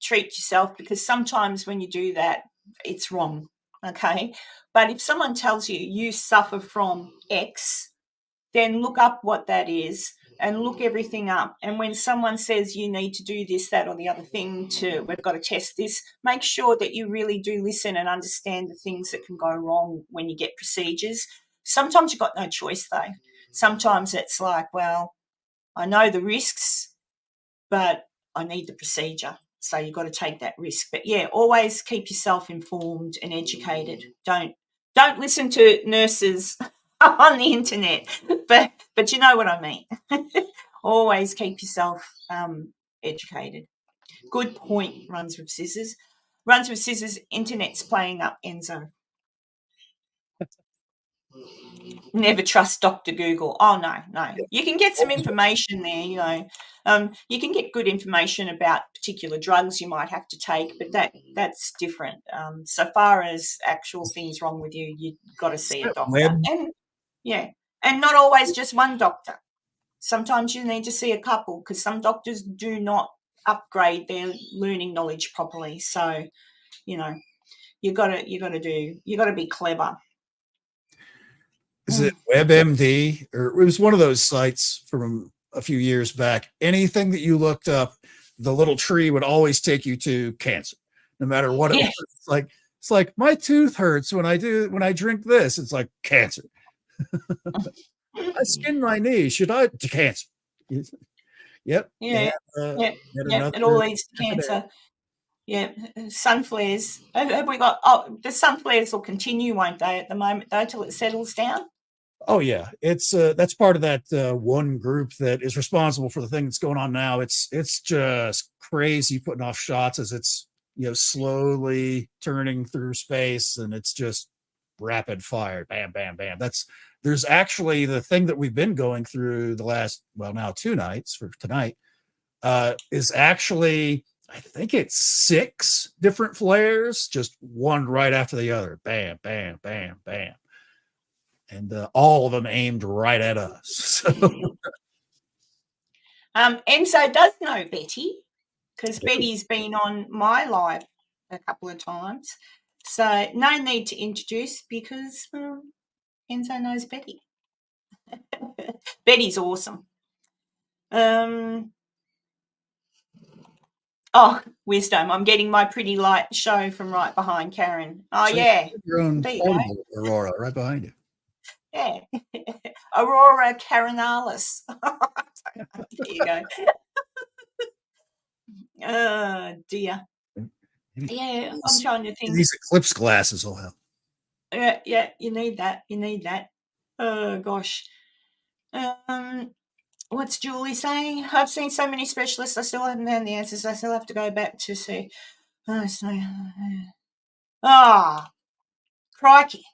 treat yourself, because sometimes when you do that, it's wrong. Okay. But if someone tells you you suffer from X, then look up what that is and look everything up. And when someone says you need to do this, that, or the other thing, we've got to test this, make sure that you really do listen and understand the things that can go wrong when you get procedures. Sometimes you've got no choice, though. Sometimes it's like, well, I know the risks, but I need the procedure. So you've got to take that risk. But yeah, always keep yourself informed and educated. Don't listen to nurses on the internet, but you know what I mean. Always keep yourself educated. Good point. Runs with Scissors. Runs with Scissors. Internet's playing up, Enzo. Never trust Dr. Google. Oh, no. You can get some information there, you know. You can get good information about particular drugs you might have to take, but that's different. So far as actual things wrong with you, you've got to see a doctor. And not always just one doctor. Sometimes you need to see a couple, because some doctors do not upgrade their learning knowledge properly. So, you know, you got to be clever. Is it WebMD, or it was one of those sites from a few years back? Anything that you looked up, the little tree would always take you to cancer, no matter what it was. Like, It's like my tooth hurts when I drink this. It's like cancer. I skinned my knee. Should I? To cancer. Yep. Yeah, yeah, yeah. It all leads to cancer. Yeah, sun flares. Have we got? Oh, the sun flares will continue, won't they? At the moment, though, till it settles down. Oh yeah, it's that's part of that one group that is responsible for the thing that's going on now. It's just crazy putting off shots as it's slowly turning through space, and it's just rapid fire, bam, bam, bam. There's actually the thing that we've been going through the last now 2 nights for tonight is actually I think it's 6 different flares, just one right after the other, bam, bam, bam, bam. And all of them aimed right at us. Enzo does know Betty because Betty's been on my live a couple of times. So no need to introduce because Enzo knows Betty. Betty's awesome. Oh, wisdom. I'm getting my pretty light show from right behind Karen. Oh, so yeah. Your own portable Aurora right behind you. Yeah. Aurora Carinalis. There you go. Oh, dear. Yeah, I'm trying to think. These eclipse glasses will help. Yeah, you need that. You need that. Oh, gosh. What's Julie saying? I've seen so many specialists. I still haven't found the answers. I still have to go back to see. Crikey.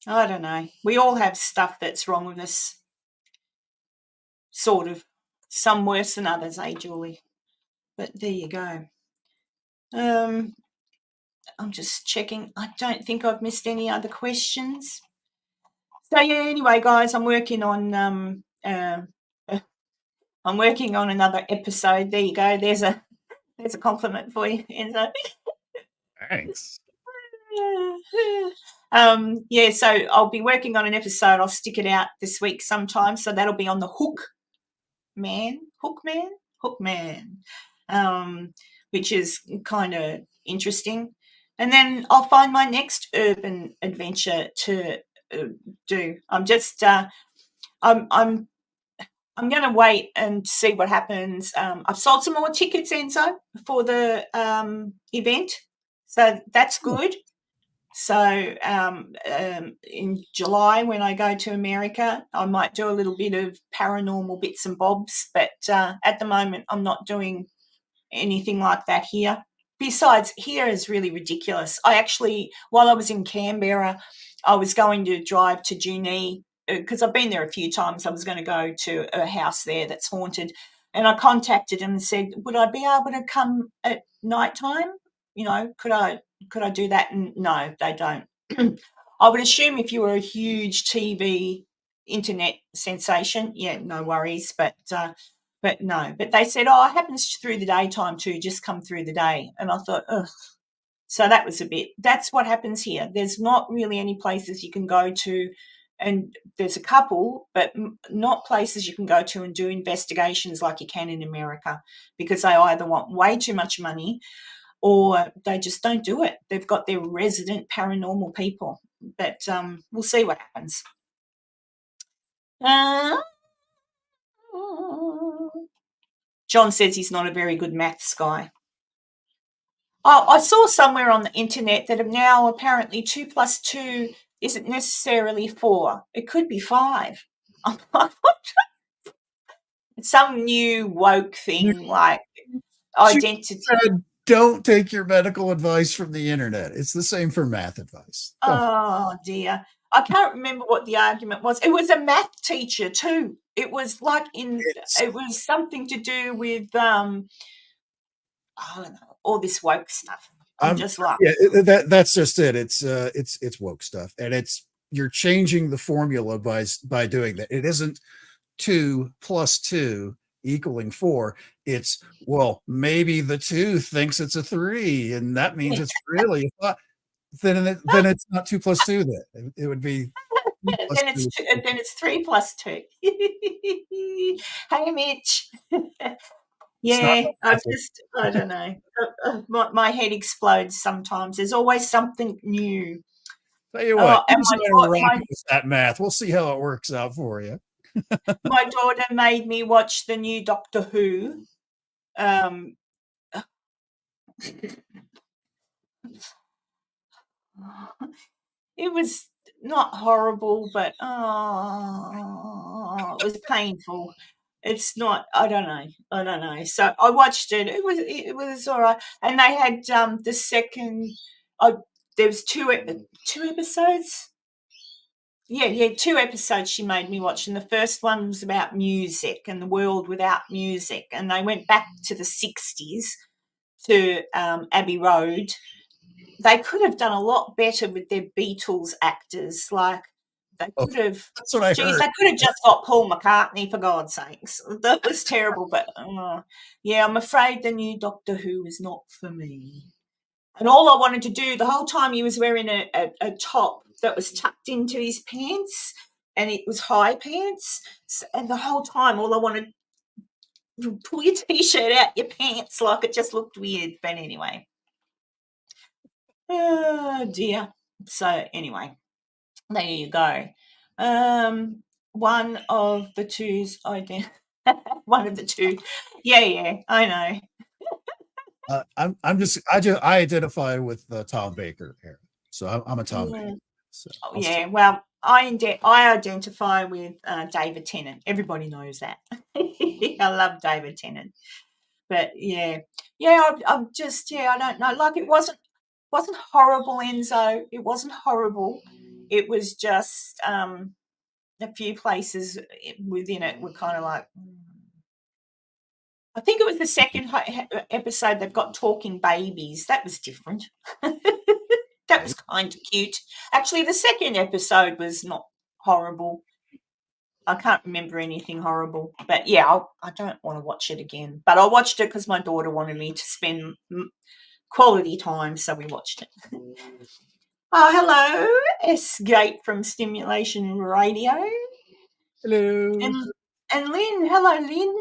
I don't know. We all have stuff that's wrong with us. Sort of. Some worse than others, eh, Julie? But there you go. I'm just checking. I don't think I've missed any other questions. So yeah, anyway, guys, I'm working on another episode. There you go. There's a compliment for you, Enzo. Thanks. Yeah, so I'll be working on an episode. I'll stick it out this week sometime. So that'll be on the Hookman, which is kind of interesting. And then I'll find my next urban adventure to do. I'm just I'm going to wait and see what happens. I've sold some more tickets, Enzo, for the event, so that's good. So in July, when I go to America, I might do a little bit of paranormal bits and bobs, but at the moment, I'm not doing anything like that here. Besides, here is really ridiculous. I actually, while I was in Canberra, I was going to drive to Junee because I've been there a few times. I was going to go to a house there that's haunted, and I contacted them and said, would I be able to come at nighttime? Could I do that? And no, they don't. I would assume if you were a huge TV internet sensation, yeah, no worries, but no. But they said, it happens through the daytime too, just come through the day. And I thought, ugh. So that was that's what happens here. There's not really any places you can go to, and there's a couple, but not places you can go to and do investigations like you can in America, because they either want way too much money or they just don't do it. They've got their resident paranormal people. But we'll see what happens. John says he's not a very good maths guy. Oh, I saw somewhere on the internet that now apparently 2 + 2 isn't necessarily 4. It could be 5. Some new woke thing like identity. Don't take your medical advice from the internet. It's the same for math advice. Oh, dear. I can't remember what the argument was. It was a math teacher too. It was like it was something to do with I don't know, all this woke stuff. I'm just like, yeah, that's just it. It's woke stuff, and you're changing the formula by doing that. It isn't 2 + 2 = 4. It's, well, maybe the 2 thinks it's a 3, and that means it's really a 5. Then it's not 2 + 2. Then it would be. Then it's 3 + 2. Hey, Mitch. Yeah, not I don't know. My head explodes sometimes. There's always something new. Tell you what, Oh, you and just gotta rock with that math. We'll see how it works out for you. my daughter made me watch the new Doctor Who. It was not horrible, but it was painful. It's not. I don't know. So I watched it. It was all right. And they had the second. There was two episodes. Yeah, 2 episodes she made me watch, and the first one was about music and the world without music, and they went back to the 60s to Abbey Road. They could have done a lot better with their Beatles actors. Like they could have, That's what I geez, heard. they could have just got Paul McCartney for God's sakes. That was terrible. But yeah, I'm afraid the new Doctor Who is not for me. And all I wanted to do the whole time, he was wearing a top that was tucked into his pants, and it was high pants. And the whole time, all I wanted to pull your t-shirt out your pants, like it just looked weird. But anyway. Oh dear. So anyway, there you go. One of the two's one of the two. Yeah, I know. I identify with Tom Baker here, so I'm a Tom Baker. So Oh, yeah. Well, I identify with David Tennant. Everybody knows that. I love David Tennant. But yeah, I'm just I don't know. Like it wasn't horrible, Enzo. It wasn't horrible. It was just a few places within it were kind of like. I think it was the second episode. They've got talking babies. That was different. That was kind of cute. Actually, the second episode was not horrible. I can't remember anything horrible. But yeah, I don't want to watch it again. But I watched it because my daughter wanted me to spend quality time, so we watched it. Oh, hello, Escape from Stimulation Radio. Hello. And Lynn, hello, Lynn.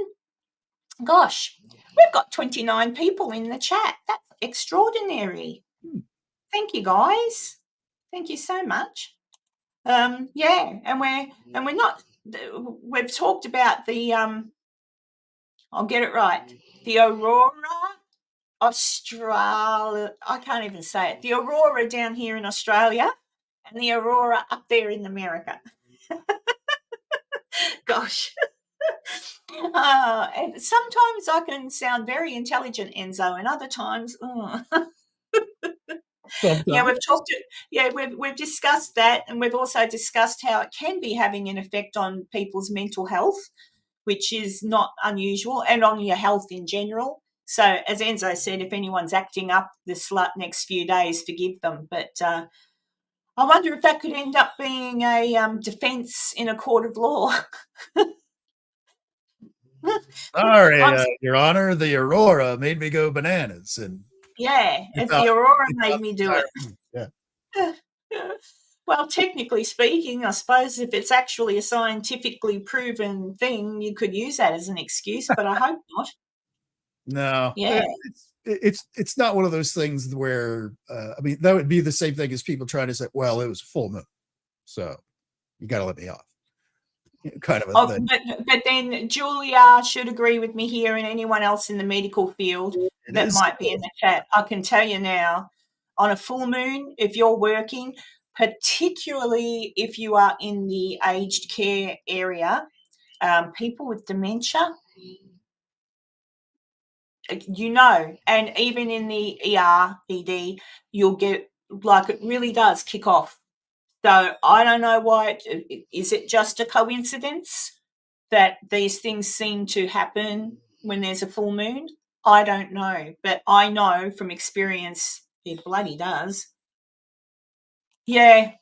Gosh, we've got 29 people in the chat. That's extraordinary. Thank you, guys. Thank you so much. Yeah, and we're not. We've talked about the I'll get it right. The Aurora Australia. I can't even say it. The Aurora down here in Australia, and the Aurora up there in America. Gosh. And sometimes I can sound very intelligent, Enzo, and other times, yeah, we've talked. Yeah, we've discussed that, and we've also discussed how it can be having an effect on people's mental health, which is not unusual, and on your health in general. So, as Enzo said, if anyone's acting up this next few days, forgive them. But I wonder if that could end up being a defence in a court of law. Sorry, Your Honor, the Aurora made me go bananas, and if the Aurora made me do it. Yeah. Well, technically speaking, I suppose if it's actually a scientifically proven thing, you could use that as an excuse, but I hope not. No. Yeah. It's not one of those things where I mean, that would be the same thing as people trying to say, well, it was a full moon, so you got to let me off. Kind of a thing. But then Julia should agree with me here, and anyone else in the medical field that might be in the chat. I can tell you now, on a full moon, if you're working, particularly if you are in the aged care area, people with dementia, and even in the ED, you'll get, like, it really does kick off. So I don't know why. Is it just a coincidence that these things seem to happen when there's a full moon? I don't know, but I know from experience it bloody does. Yeah.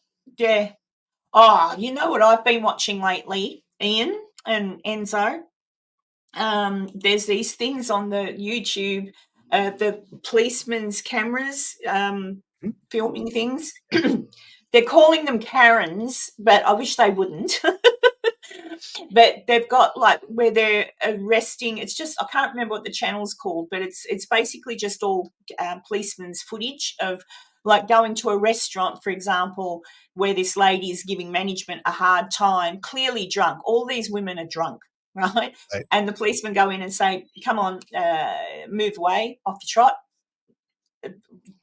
Oh, you know what I've been watching lately, Ian and Enzo? There's these things on the YouTube, the policemen's cameras filming things. They're calling them Karens, but I wish they wouldn't. But they've got like where they're arresting. It's just I can't remember what the channel's called, but it's basically just all policemen's footage of like going to a restaurant, for example, where this lady is giving management a hard time, clearly drunk. All these women are drunk, right? And the policemen go in and say, "Come on, move away off the trot.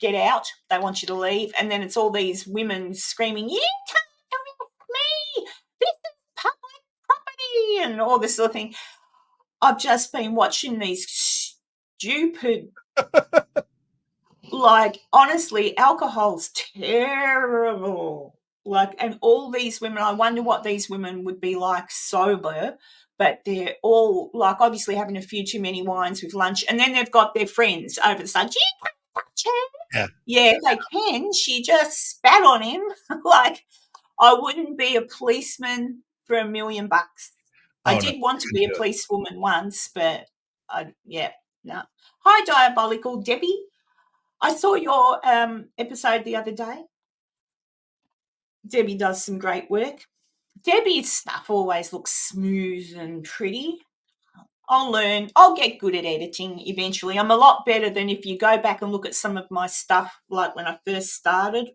Get out. They want you to leave." And then it's all these women screaming, "You can't arrest me. This is public property," and all this sort of thing. I've just been watching these stupid, like, honestly, alcohol's terrible. Like, and all these women, I wonder what these women would be like sober, but they're all, like, obviously having a few too many wines with lunch. And then they've got their friends over the side. "You can't touch her." Yeah, they can. She just spat on him. Like, I wouldn't be a policeman for $1 million. I did want to be a policewoman once, but no. Hi, Diabolical Debbie. I saw your episode the other day. Debbie does some great work. Debbie's stuff always looks smooth and pretty. I'll learn. I'll get good at editing eventually. I'm a lot better than if you go back and look at some of my stuff, like when I first started.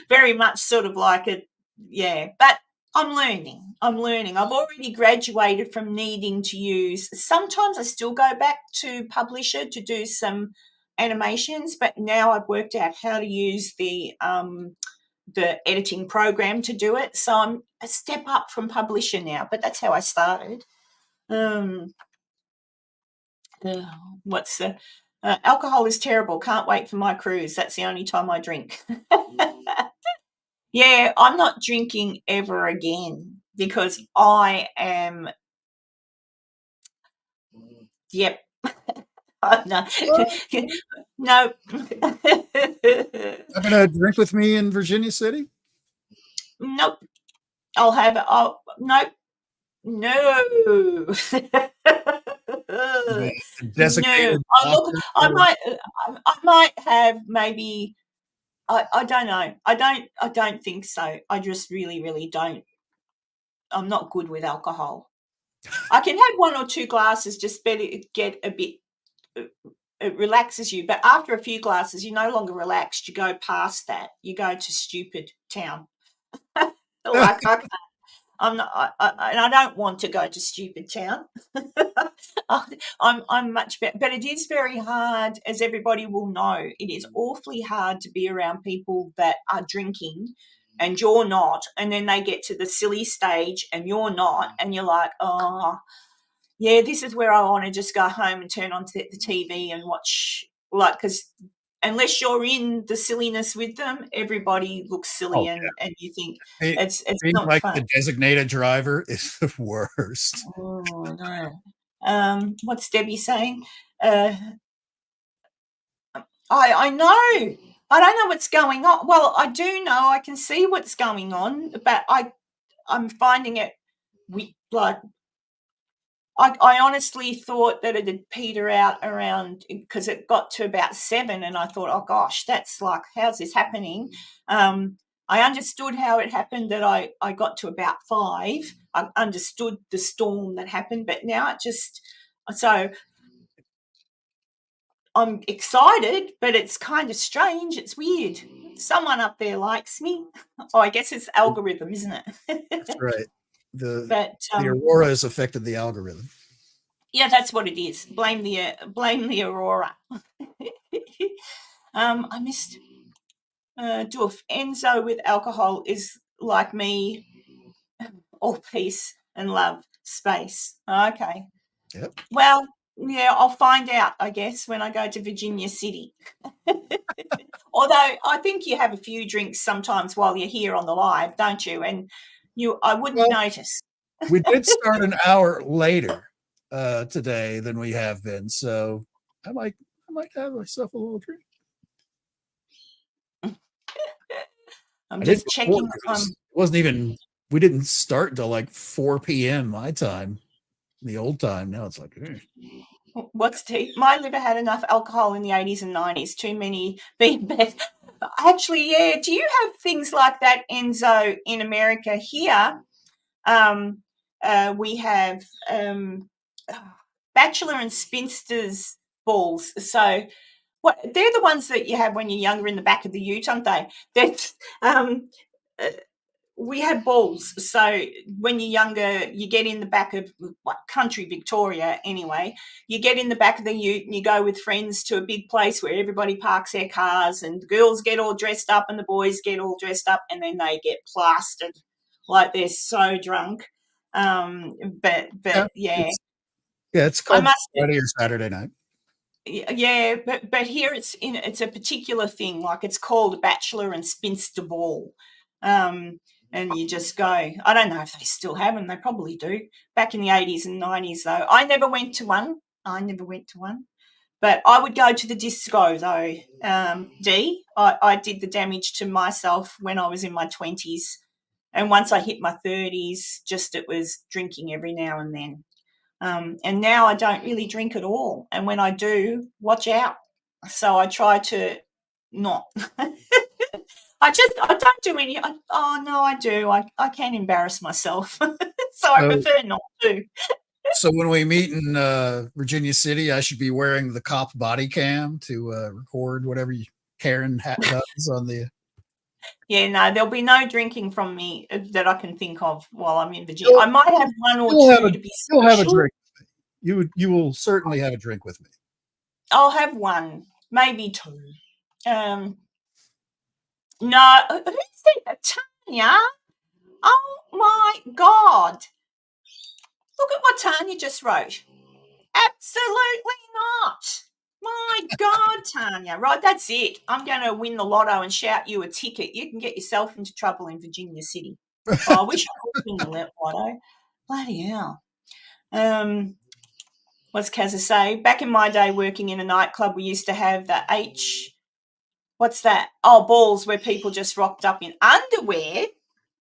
Very much sort of like it. Yeah, but I'm learning. I've already graduated from needing to use. Sometimes I still go back to Publisher to do some animations, but now I've worked out how to use the editing program to do it. So I'm a step up from Publisher now, but that's how I started. What's the alcohol is terrible. Can't wait for my cruise. That's the only time I drink. Yeah, I'm not drinking ever again because I am. Yep. No. No. Having a drink with me in Virginia City? Nope. I'll have it. Nope. No. Designated. No. I might have maybe. I don't know. I don't think so. I just really, really don't. I'm not good with alcohol. I can have 1 or 2 glasses, just better get a bit. It relaxes you, but after a few glasses, you're no longer relaxed. You go past that. You go to stupid town. Like I can't. I'm not. And I don't want to go to stupid town. I'm much better, but it is very hard, as everybody will know. It is awfully hard to be around people that are drinking, and you're not, and then they get to the silly stage, and you're not, and you're like, oh, yeah, this is where I want to just go home and turn on the TV and watch, like, because unless you're in the silliness with them, everybody looks silly, and you think it's not like fun. The designated driver is the worst. Oh no! What's Debbie saying? I know. I don't know what's going on. Well, I do know. I can see what's going on, but I'm finding it like. I honestly thought that it would peter out around, because it got to about 7, and I thought, oh gosh, that's like, how's this happening? I understood how it happened, that I got to about 5. I understood the storm that happened, but now it just, so I'm excited, but it's kind of strange. It's weird. Someone up there likes me. Oh, I guess it's algorithm, isn't it? That's right. The Aurora has affected the algorithm. Yeah, that's what it is. Blame the Aurora. I missed Doof. Enzo with alcohol is like me, all peace and love, space. Okay. Yep. Well, yeah, I'll find out, I guess, when I go to Virginia City. Although I think you have a few drinks sometimes while you're here on the live, don't you? And I wouldn't notice. We did start an hour later today than we have been, so I might have myself a little drink. I'm just checking. It wasn't even. We didn't start until like 4 p.m. my time, the old time. Now it's like. What's tea? My liver had enough alcohol in the 80s and 90s. Too many being bad. Actually, yeah. Do you have things like that, Enzo, in America? Here, we have bachelor and spinsters balls. So they're the ones that you have when you're younger in the back of the ute, aren't they? That's we have balls. So when you're younger, you get in the back of country Victoria anyway. You get in the back of the ute and you go with friends to a big place where everybody parks their cars and the girls get all dressed up and the boys get all dressed up and then they get plastered like they're so drunk. But yeah. It's I called must Friday or Saturday night. Yeah, but here it's a particular thing. Like it's called Bachelor and Spinster Ball, and you just go. I don't know if they still have them. They probably do. Back in the 80s and 90s, though, I never went to one. But I would go to the disco though. I did the damage to myself when I was in my 20s, and once I hit my 30s, just it was drinking every now and then. And now I don't really drink at all. And when I do, watch out. So I try to not. I don't do any. No, I do. I can embarrass myself. So I prefer not to. So when we meet in Virginia City, I should be wearing the cop body cam to record whatever Karen does on the. Yeah, no, there'll be no drinking from me that I can think of while I'm in Virginia. I might have one or two to be special. You'll have a drink. You will certainly have a drink with me. I'll have one, maybe two. No, who's that? Tanya? Oh my God. Look at what Tanya just wrote. Absolutely not. My God, Tanya. Right, that's it. I'm going to win the lotto and shout you a ticket. You can get yourself into trouble in Virginia City. I wish I could win the lotto. Bloody hell. What's Kazza say? Back in my day working in a nightclub, we used to have the what's that? Oh, balls where people just rocked up in underwear.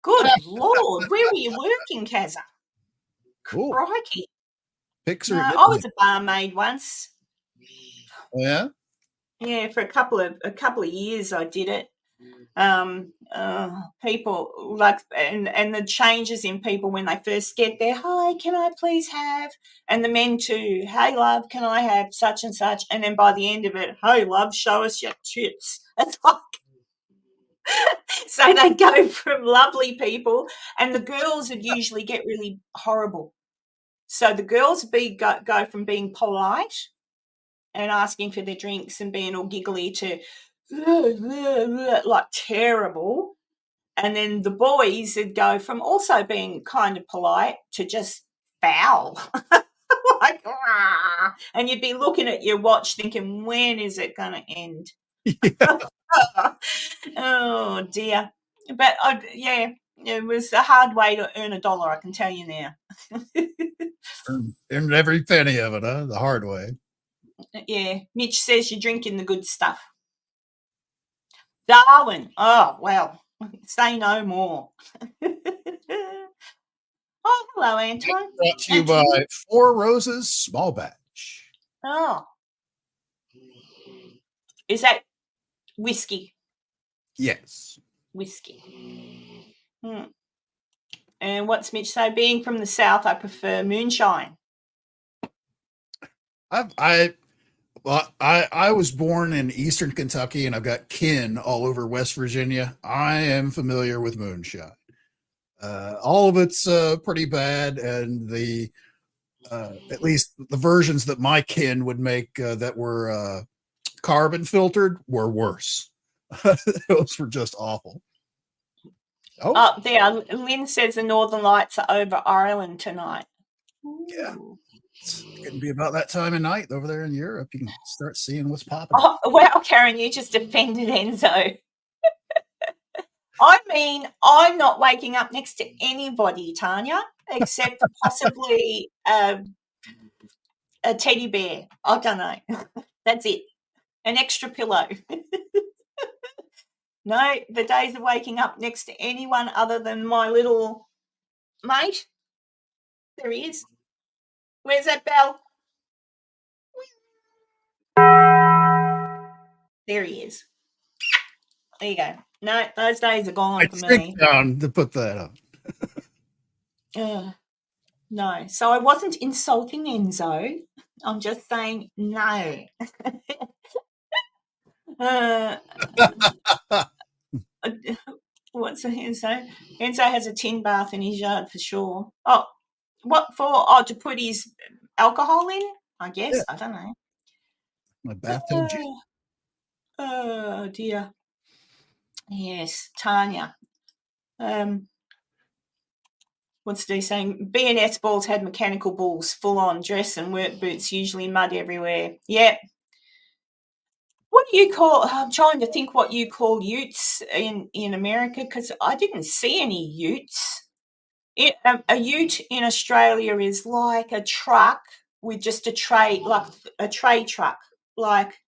Good Lord. Where were you working, Kazza? Cool. Crikey. Picture. No, I was a barmaid once. Yeah. Yeah, for a couple of years I did it. People like and the changes in people when they first get there. Hi, can I please have? And the men too. Hey, love, can I have such and such? And then by the end of it, hey, love, show us your tits. It's like so they go from lovely people, and the girls would usually get really horrible. So the girls go from being polite and asking for their drinks and being all giggly to like terrible. And then the boys would go from also being kind of polite to just foul. Like, "Rah." And you'd be looking at your watch thinking, when is it going to end? Yeah. Oh, dear. But, yeah, it was a hard way to earn $1, I can tell you now. Earned every penny of it, huh? The hard way. Yeah. Mitch says you're drinking the good stuff. Darwin. Oh, well, say no more. Oh, hello, Antoine. Brought to you by Four Roses Small Batch. Oh. Is that whiskey? Yes. Whiskey. And what's Mitch say? Being from the South, I prefer moonshine. I was born in Eastern Kentucky, and I've got kin all over West Virginia. I am familiar with moonshine. All of it's pretty bad, and the at least the versions that my kin would make that were carbon filtered were worse. Those were just awful. Oh, there. Lynn says the Northern Lights are over Ireland tonight. Yeah. It's going to be about that time of night over there in Europe. You can start seeing what's popping. Oh, well, Karen, you just defended Enzo. I mean, I'm not waking up next to anybody, Tanya, except for possibly a teddy bear. I don't know. That's it. An extra pillow. No, the days of waking up next to anyone other than my little mate. There he is. Where's that bell? There he is. There you go. No, those days are gone I for think me. down to put that up. No. So I wasn't insulting Enzo. I'm just saying no. What's Enzo? Enzo has a tin bath in his yard for sure. Oh, what for? Oh, to put his alcohol in? I guess. Yeah. I don't know. My bathtub gin. Oh dear. Yes, Tanya. What's Steve saying? B&S balls had mechanical balls, full on dress and work boots, usually mud everywhere. Yep. What do you call? I'm trying to think what you call utes in America because I didn't see any utes. A ute in Australia is like a truck with just a tray, like a tray truck, like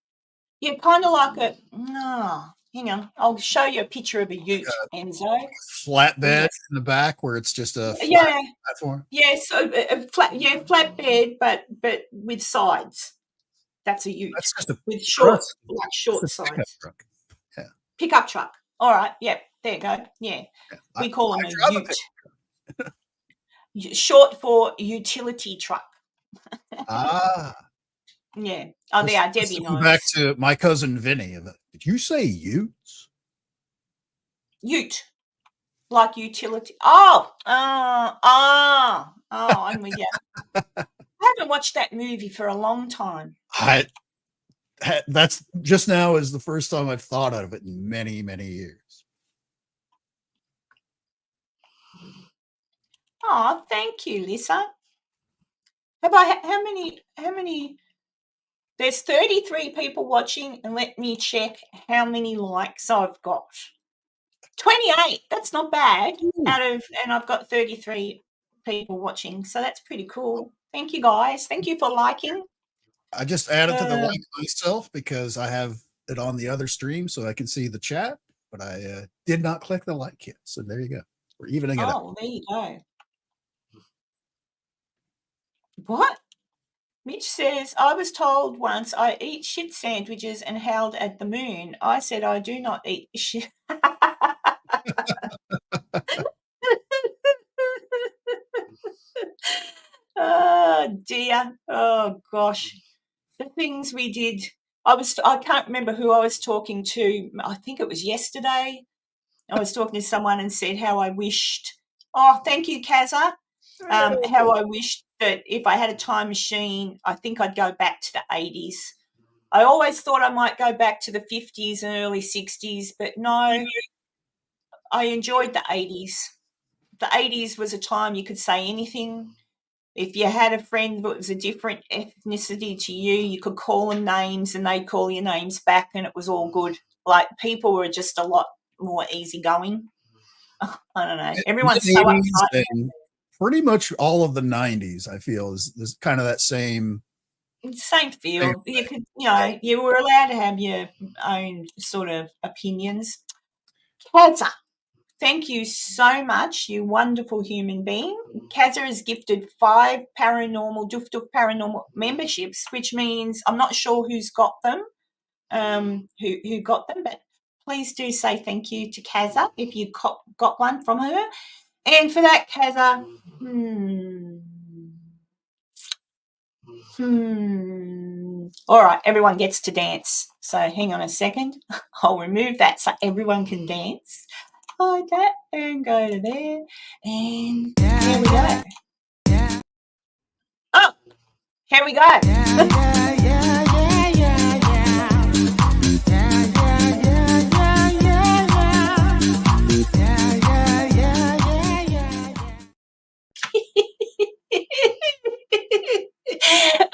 kind of like a. No, hang on, I'll show you a picture of a ute, Enzo. Flatbed in the back where it's just a flat Yeah, platform. yes, a flatbed, but with sides. That's a ute. That's just a with short pickup sides. truck. Yeah. Pickup truck. All right. Yep. There you go. Yeah. We call them a ute. Short for utility truck. Yeah. Oh, they are. Debbie knows. Back to my cousin Vinny. Did you say utes? Ute. Like utility. Oh, I'm with you. I haven't watched that movie for a long time. That's just now is the first time I've thought of it in many, many years. Oh, thank you, Lisa. How many? There's 33 people watching, and let me check how many likes I've got. 28. That's not bad. And I've got 33 people watching, so that's pretty cool. Thank you, guys. Thank you for liking. I just added to the like myself because I have it on the other stream so I can see the chat, but I did not click the like yet. So there you go. We're evening it up. Oh, there you go. What? Mitch says, I was told once I eat shit sandwiches and howled at the moon. I said I do not eat shit. Oh, dear. Oh, gosh. The things we did. I can't remember who I was talking to. I think it was yesterday. I was talking to someone and said how I wished. Oh, thank you, Kaza. How I wished that if I had a time machine, I think I'd go back to the 80s. I always thought I might go back to the 50s and early 60s, but no, I enjoyed the 80s. The 80s was a time you could say anything. If you had a friend that was a different ethnicity to you, you could call them names and they'd call your names back and it was all good. Like people were just a lot more easygoing. I don't know. Everyone's so uptight. Pretty much all of the 90s, I feel, is kind of that same feel. You could, you were allowed to have your own sort of opinions. Kaza, thank you so much, you wonderful human being. Kaza has gifted 5 paranormal, Doof Doof paranormal memberships, which means I'm not sure who's got them, who got them, but please do say thank you to Kaza if you got one from her. And for that, Kaza, all right, everyone gets to dance. So hang on a second. I'll remove that so everyone can dance. Like that and go to there. And here we go. Oh, here we go.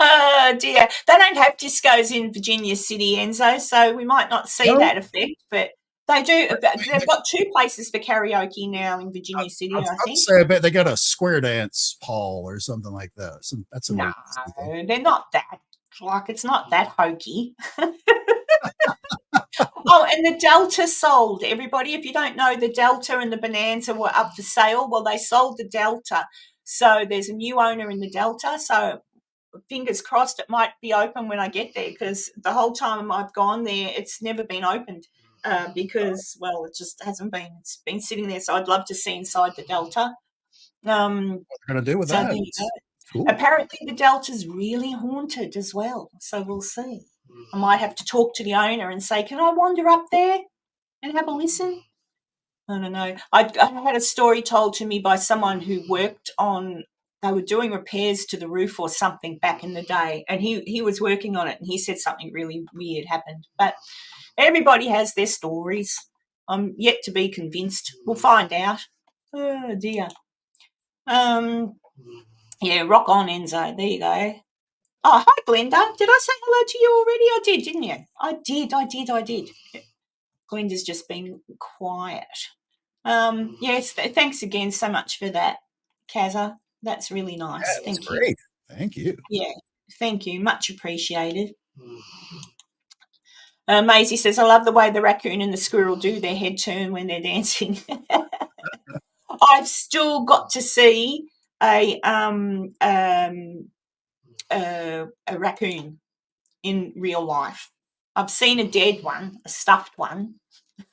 Oh dear, they don't have discos in Virginia City, Enzo, so we might not see that effect, but they do. They've got 2 places for karaoke now in Virginia City, I think. I bet they got a square dance hall or something like that. So that's no, they're not that. Like, it's not that hokey. Oh, and the Delta sold, everybody. If you don't know, the Delta and the Bonanza were up for sale. Well, they sold the Delta. So there's a new owner in the Delta. So fingers crossed it might be open when I get there because the whole time I've gone there, it's never been opened. because, well, it just hasn't been. It's been sitting there, so I'd love to see inside the Delta. What they're going to do with So that? there you go. Cool. Apparently the Delta's really haunted as well, so we'll see. I might have to talk to the owner and say, can I wander up there and have a listen? I don't know. I had a story told to me by someone who worked on, they were doing repairs to the roof or something back in the day, and he was working on it, and he said something really weird happened. But everybody has their stories. I'm yet to be convinced. We'll find out. Oh, dear. Yeah, rock on, Enzo. There you go. Oh, hi, Glenda. Did I say hello to you already? I did, didn't you? I did. Glenda's just been quiet. Yes, thanks again so much for that, Kazza. That's really nice. Yeah, Thank you. great. Thank you. Yeah, thank you. Much appreciated. Maisie says, I love the way the raccoon and the squirrel do their head turn when they're dancing. I've still got to see a raccoon in real life. I've seen a dead one, a stuffed one,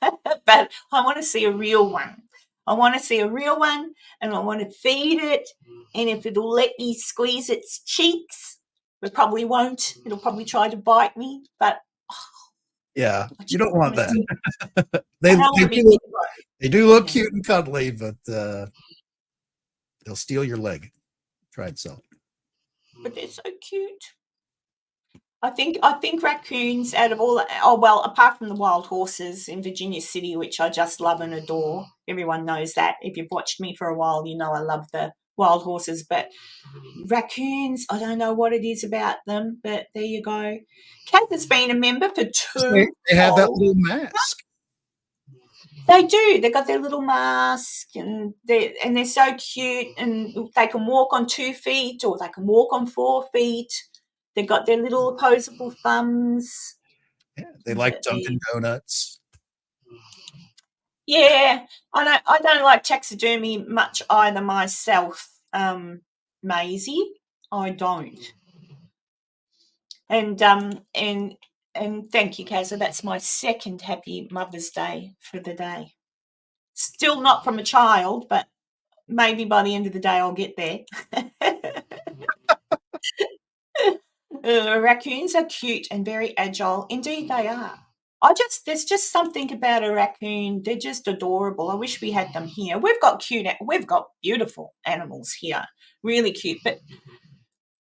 but I want to see a real one. I want to see a real one, and I want to feed it, and if it'll let me squeeze its cheeks, it probably won't. It'll probably try to bite me, but yeah, you don't want that. They do look cute and cuddly, but they'll steal your leg. Try and sell it. But they're so cute. I think raccoons, out of all, apart from the wild horses in Virginia City, which I just love and adore. Everyone knows that. If you've watched me for a while, you know I love the wild horses. But raccoons, I don't know what it is about them, but there you go. Kath has been a member for 2. They have that little mask. They do. They've got their little mask, and they're so cute, and they can walk on 2 feet or they can walk on 4 feet. They've got their little opposable thumbs. Yeah, they like Dunkin' Donuts. Yeah, I don't like taxidermy much either myself, Maisie. I don't. And thank you, Kazza. That's my second happy Mother's Day for the day. Still not from a child, but maybe by the end of the day I'll get there. Raccoons are cute and very agile. Indeed, they are. There's just something about a raccoon. They're just adorable. I wish we had them here. We've got beautiful animals here, really cute, but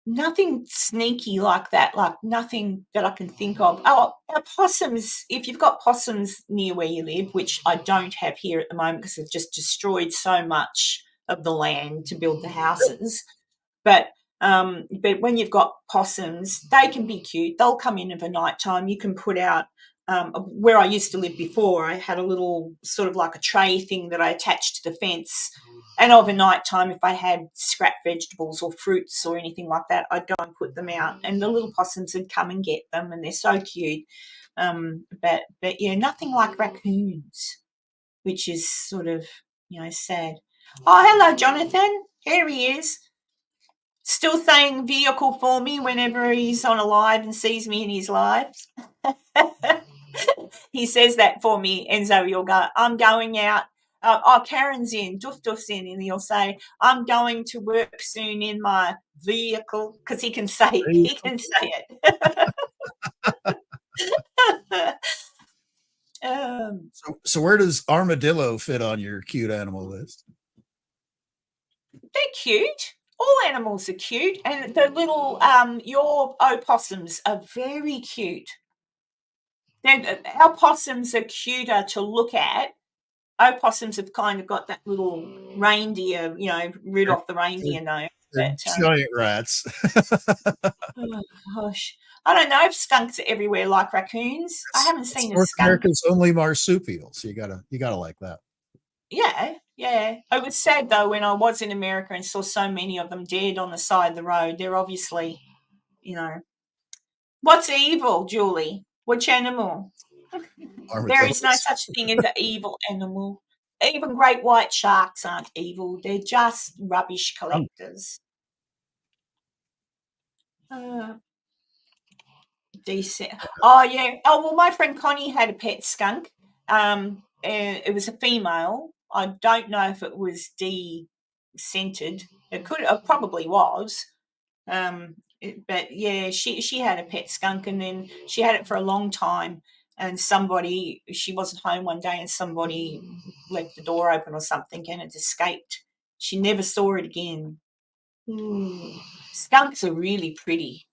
nothing sneaky like that. Like nothing that I can think of. Oh, our possums. If you've got possums near where you live, which I don't have here at the moment because they've just destroyed so much of the land to build the houses, but when you've got possums, they can be cute. They'll come in of a night time. You can put out, where I used to live before, I had a little sort of like a tray thing that I attached to the fence. And overnight time, if I had scrap vegetables or fruits or anything like that, I'd go and put them out. And the little possums would come and get them, and they're so cute. But yeah, nothing like raccoons, which is sort of, sad. Oh, hello, Jonathan. Here he is. Still saying vehicle for me whenever he's on a live and sees me in his lives. He says that for me, Enzo. You'll go, I'm going out. Karen's in, Duff's in, and he'll say, I'm going to work soon in my vehicle, because he can say it. So where does armadillo fit on your cute animal list? They're cute. All animals are cute, and the little your opossums are very cute. Our possums are cuter to look at. Opossums have kind of got that little reindeer, Rudolph the reindeer nose. Giant rats. Oh gosh, I don't know if skunks are everywhere like raccoons. I haven't seen a North skunk. America's only marsupial, so you gotta like that. Yeah. It was sad though when I was in America and saw so many of them dead on the side of the road. They're obviously, What's evil, Julie? Which animal? There is no such thing as an evil animal. Even great white sharks aren't evil. They're just rubbish collectors. Decent. Oh, yeah. Oh, well, my friend Connie had a pet skunk. and it was a female. I don't know if it was de-scented. It probably was. But yeah, she had a pet skunk, and then she had it for a long time. And she wasn't home one day, and somebody left the door open or something, and it escaped. She never saw it again. Skunks are really pretty.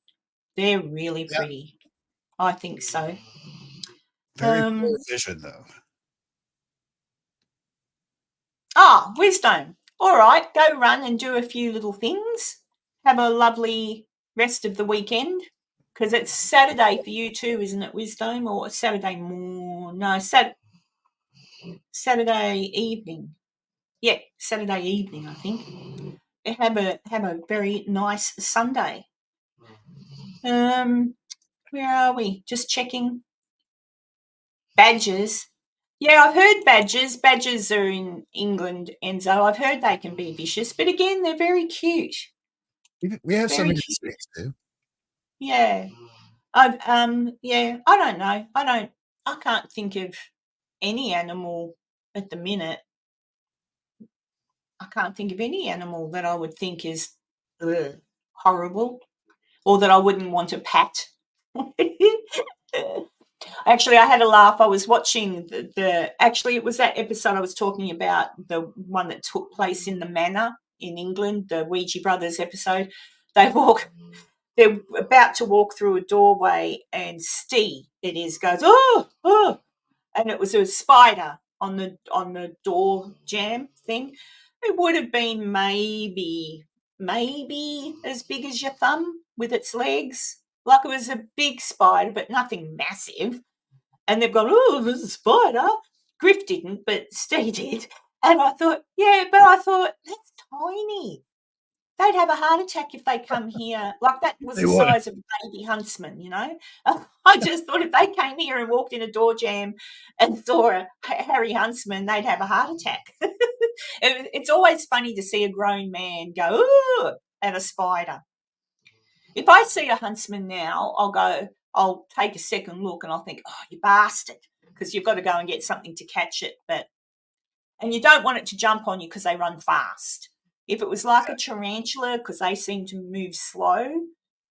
They're really pretty. I think so. Very poor vision, though. Wisdom. All right, go run and do a few little things. Have a lovely rest of the weekend, because it's Saturday for you too, isn't it, Wisdom? Or Saturday morning? No, Saturday evening. Yeah, Saturday evening, I think. Have a very nice Sunday. Where are we? Just checking. Badgers. Yeah, I've heard badgers. Badgers are in England, Enzo. I've heard they can be vicious, but again, they're very cute. We have some Very in the cute. States too. Yeah. I don't know. I can't think of any animal at the minute. I can't think of any animal that I would think is horrible, or that I wouldn't want to pat. Actually, I had a laugh. I was watching actually, it was that episode I was talking about, the one that took place in the manor in England, the Ouija Brothers episode. They're about to walk through a doorway, and Steve, it is, goes, oh, and it was a spider on the door jamb thing. It would have been maybe as big as your thumb with its legs. Like, it was a big spider, but nothing massive. And they've gone, oh, there's a spider. Griff didn't, but Steve did. And I thought, that's tiny. They'd have a heart attack if they come here. Like, that was the size of a baby huntsman, you know. I just thought if they came here and walked in a door jam and saw a hairy huntsman, they'd have a heart attack. It's always funny to see a grown man go, ooh, at a spider. If I see a huntsman now, I'll take a second look and I'll think, oh, you bastard, because you've got to go and get something to catch it. And you don't want it to jump on you because they run fast. If it was like a tarantula, because they seem to move slow,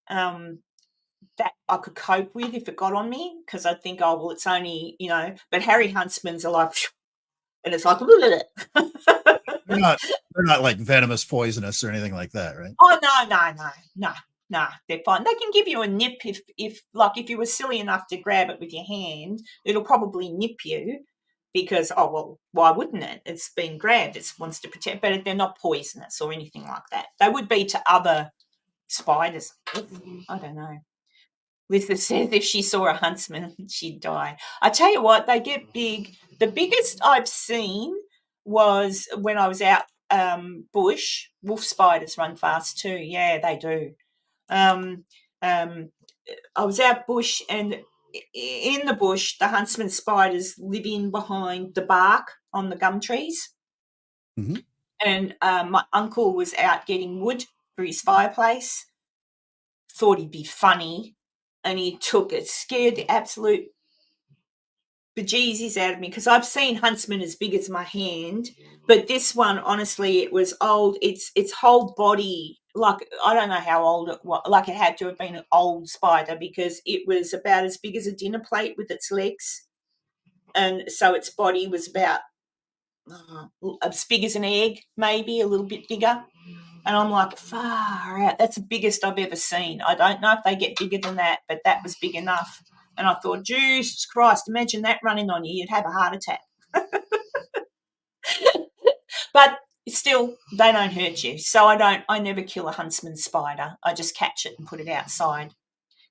that I could cope with if it got on me, because I'd think, oh, well, it's only, you know, but hairy huntsmans are like, and it's like, they're not like venomous, poisonous, or anything like that, right? Oh, no, they're fine. They can give you a nip if you were silly enough to grab it with your hand, it'll probably nip you, because, oh, well, why wouldn't it? It's been grabbed. It wants to protect, but they're not poisonous or anything like that. They would be to other spiders. I don't know. Lisa says if she saw a huntsman, she'd die. I tell you what, they get big. The biggest I've seen was when I was out bush. Wolf spiders run fast too. Yeah, they do. I was out bush, and in the bush, the huntsman spiders live in behind the bark on the gum trees. Mm-hmm. And my uncle was out getting wood for his fireplace. Thought he'd be funny, and he took it. Scared the absolute bejesus out of me, because I've seen huntsmen as big as my hand, but this one, honestly, it was old. Its whole body, like, I don't know how old it was. Like, it had to have been an old spider, because it was about as big as a dinner plate with its legs, and so its body was about as big as an egg, maybe a little bit bigger. And I'm like, far out. That's the biggest I've ever seen. I don't know if they get bigger than that, but that was big enough. And I thought, Jesus Christ, imagine that running on you. You'd have a heart attack. But still, they don't hurt you. So I never kill a huntsman spider. I just catch it and put it outside,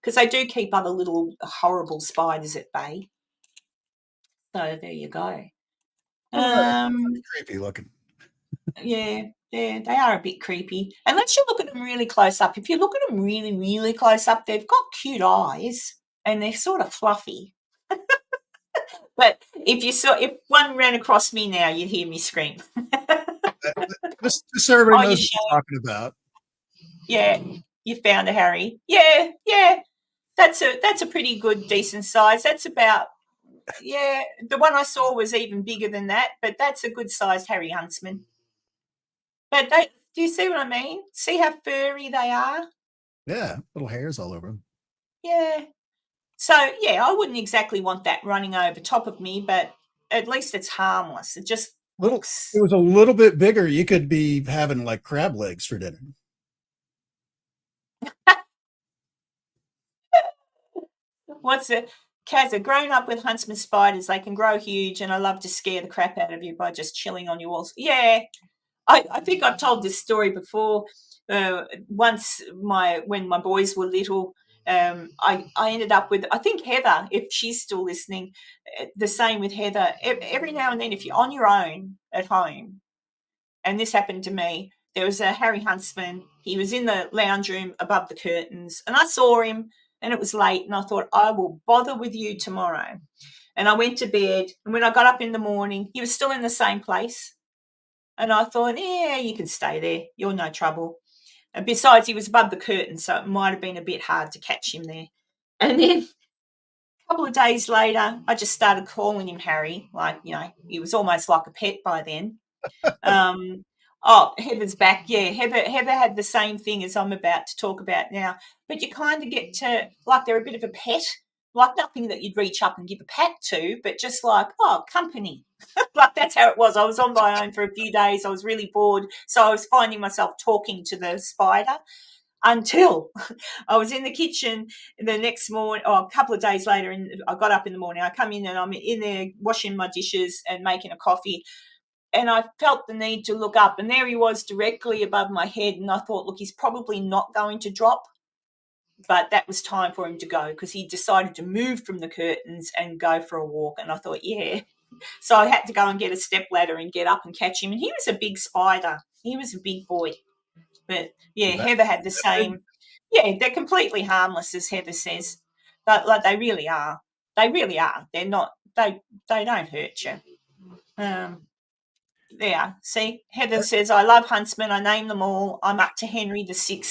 because they do keep other little horrible spiders at bay. So there you go. Creepy looking. Yeah, they are a bit creepy. Unless you look at them really close up. If you look at them really, really close up, they've got cute eyes and they're sort of fluffy. But if one ran across me now, you'd hear me scream. Just so everybody knows what you're talking about. Yeah, you found a Harry. Yeah. That's a pretty good, decent size. That's about Yeah, the one I saw was even bigger than that, but that's a good-sized hairy huntsman. But do you see what I mean? See how furry they are? Yeah, little hairs all over them. Yeah. So, yeah, I wouldn't exactly want that running over top of me, but at least it's harmless. It just looks... It was a little bit bigger. You could be having like crab legs for dinner. What's it? Kazza, grown up with huntsman spiders, they can grow huge, and I love to scare the crap out of you by just chilling on your walls. Yeah, I think I've told this story before. Once when my boys were little, I ended up with, I think Heather, if she's still listening, the same with Heather. Every now and then, if you're on your own at home, and this happened to me, there was a Harry Huntsman. He was in the lounge room above the curtains, and I saw him, and it was late, and I thought, I will bother with you tomorrow. And I went to bed, and when I got up in the morning, he was still in the same place. And I thought, yeah, you can stay there. You're no trouble. And besides, he was above the curtain, so it might have been a bit hard to catch him there. And then a couple of days later, I just started calling him Harry. Like, he was almost like a pet by then. Heather's back. Yeah, Heather had the same thing as I'm about to talk about now. But you kind of get to, like, they're a bit of a pet. Like nothing that you'd reach up and give a pat to, but just like, company. Like that's how it was. I was on my own for a few days. I was really bored. So I was finding myself talking to the spider until I was in the kitchen the next morning, or a couple of days later, and I got up in the morning. I come in and I'm in there washing my dishes and making a coffee. And I felt the need to look up, and there he was directly above my head. And I thought, look, he's probably not going to drop. But that was time for him to go because he decided to move from the curtains and go for a walk. And I thought, yeah. So I had to go and get a stepladder and get up and catch him. And he was a big spider. He was a big boy. But, yeah, Heather had the same. Yeah, they're completely harmless, as Heather says. But, like, they really are. They really are. They're not. They don't hurt you. Yeah, see, Heather says, I love huntsmen. I name them all. I'm up to Henry VI.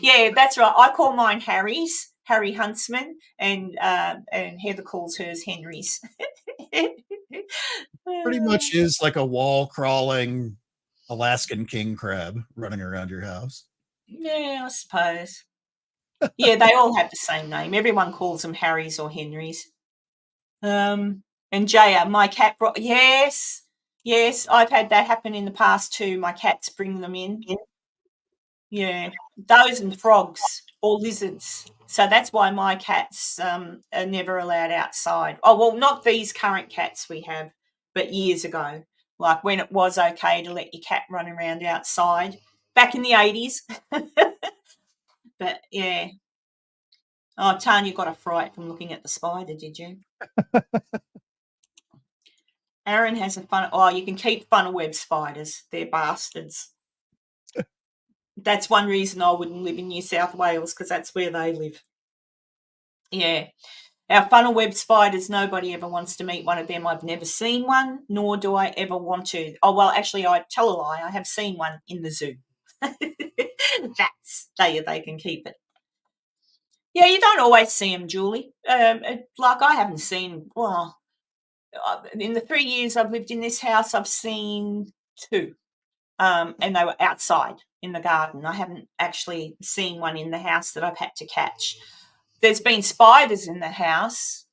Yeah, that's right. I call mine Harry Huntsman, and Heather calls hers Henry's. Pretty much is like a wall crawling Alaskan king crab running around your house. Yeah, I suppose. Yeah, they all have the same name. Everyone calls them Harrys or Henrys. And Jaya, my cat brought, yes, I've had that happen in the past too. My cats bring them in. Yeah, those and frogs or lizards. So that's why my cats are never allowed outside. Oh, well, not these current cats we have, but years ago, like when it was okay to let your cat run around outside back in the 80s. But, yeah. Oh, Tanya got a fright from looking at the spider, did you? Aaron has a fun. Oh, you can keep funnel web spiders. They're bastards. That's one reason I wouldn't live in New South Wales, because that's where they live. Yeah. Our funnel web spiders, nobody ever wants to meet one of them. I've never seen one, nor do I ever want to. Oh, well, actually, I tell a lie. I have seen one in the zoo. They can keep it. Yeah, you don't always see them, Julie. Like I haven't seen, well, in the 3 years I've lived in this house, I've seen 2, and they were outside in the garden. I haven't actually seen one in the house that I've had to catch. There's been spiders in the house.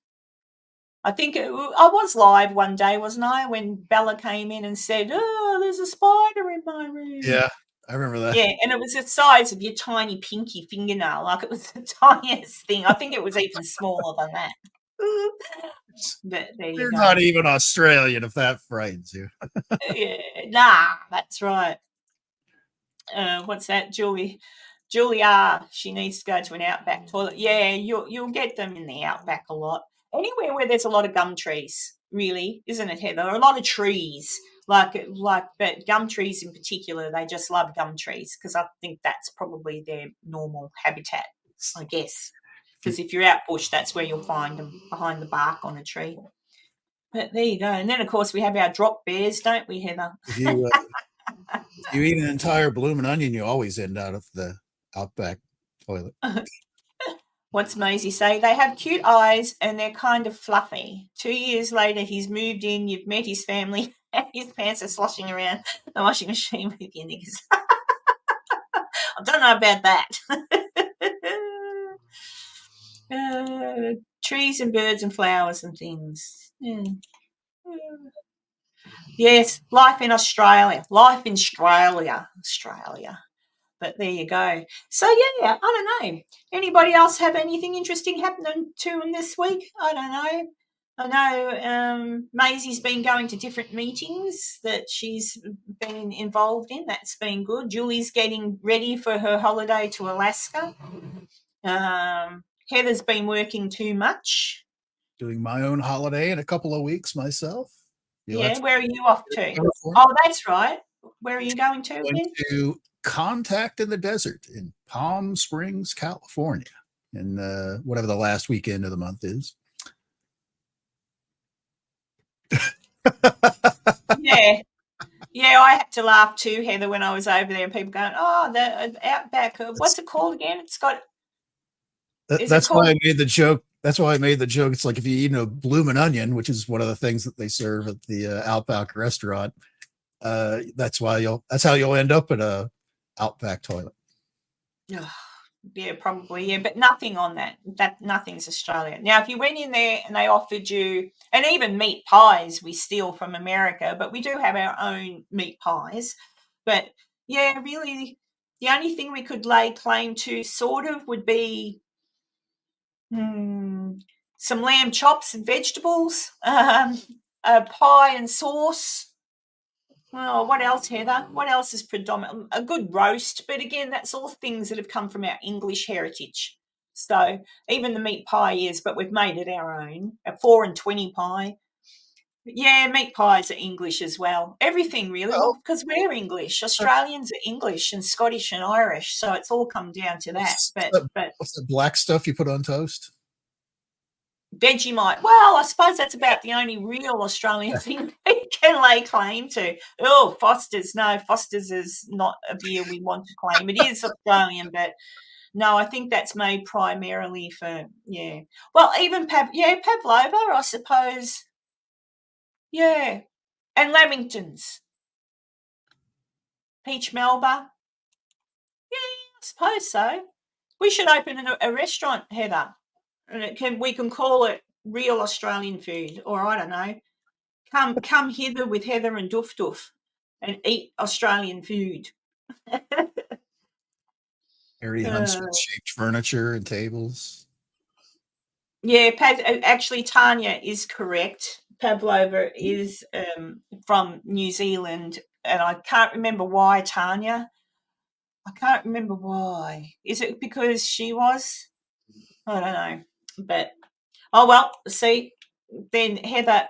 I think I was live one day, wasn't I, when Bella came in and said, oh, there's a spider in my room. Yeah, I remember that. Yeah, and it was the size of your tiny pinky fingernail. Like it was the tiniest thing. I think it was even smaller than that. But there you You're go. not even Australian if that frightens you. Yeah, nah, that's right. What's that, Julie? Julia, she needs to go to an outback toilet. Yeah, you'll get them in the outback a lot. Anywhere where there's a lot of gum trees, really, isn't it, Heather? A lot of trees, but gum trees in particular, they just love gum trees because I think that's probably their normal habitat, I guess. Because if you're out bush, that's where you'll find them, behind the bark on a tree. But there you go. And then, of course, we have our drop bears, don't we, Heather? If you eat an entire blooming onion, you always end out of the outback toilet. What's Maisie say? They have cute eyes and they're kind of fluffy. 2 years later, he's moved in. You've met his family. And his pants are sloshing around the washing machine with your niggas. I don't know about that. Trees and birds and flowers and things. Yeah. Yes, life in Australia. Life in Australia. But there you go. So, yeah, I don't know. Anybody else have anything interesting happening to them this week? I don't know. I know Maisie's been going to different meetings that she's been involved in. That's been good. Julie's getting ready for her holiday to Alaska. Heather's been working too much. Doing my own holiday in a couple of weeks myself. Yeah, where are you off to? California. Oh, that's right. Where are you going to? Going to Contact in the Desert in Palm Springs, California, and whatever the last weekend of the month is. Yeah, I had to laugh too, Heather, when I was over there, and people going, "Oh, the Outback. What's it called again? It's got." That's why I made the joke. That's why I made the joke. It's like if you eat a bloomin' onion, which is one of the things that they serve at the Outback restaurant. That's how you'll end up at a Outback toilet. Yeah, probably. Yeah, but nothing on that. Nothing's Australian. Now, if you went in there and they offered you, and even meat pies we steal from America, but we do have our own meat pies. But yeah, really, the only thing we could lay claim to sort of would be some lamb chops and vegetables, a pie and sauce. Oh, what else, Heather? What else is predominant? A good roast, but again, that's all things that have come from our English heritage. So even the meat pie is, but we've made it our own. A 4 and 20 pie. Yeah, meat pies are English as well. Everything really, because we're English. Australians are English and Scottish and Irish, so it's all come down to that. But what's the black stuff you put on toast? Vegemite. Well, I suppose that's about the only real Australian thing we can lay claim to. Oh, Foster's. No, Foster's is not a beer we want to claim. It is Australian, but no, I think that's made primarily for, yeah. Well, even Pavlova, I suppose. Yeah. And Lamingtons. Peach Melba. Yeah, I suppose so. We should open a restaurant, Heather. And we can call it real Australian food, or I don't know. Come hither with Heather and Doof Doof and eat Australian food. Harry Huntsman shaped furniture and tables. Yeah, actually, Tanya is correct. Pavlova is from New Zealand, and I can't remember why, Tanya. I can't remember why. Is it because she was? I don't know. But, oh, well, see, then Heather,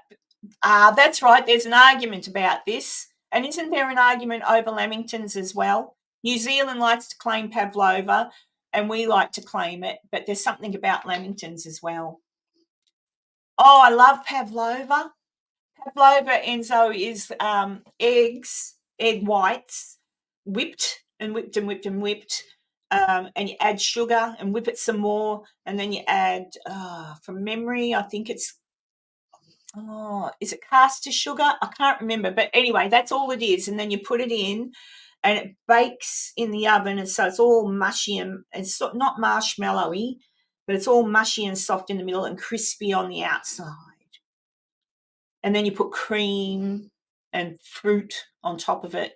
that's right, there's an argument about this. And isn't there an argument over Lamingtons as well? New Zealand likes to claim Pavlova, and we like to claim it, but there's something about Lamingtons as well. Oh, I love Pavlova. Pavlova, Enzo, is egg whites, whipped and whipped and whipped and whipped. And you add sugar and whip it some more, and then you add, from memory, I think it's, is it caster sugar? I can't remember, but anyway, that's all it is. And then you put it in, and it bakes in the oven, and so it's all mushy and it's not marshmallowy, but it's all mushy and soft in the middle and crispy on the outside. And then you put cream and fruit on top of it.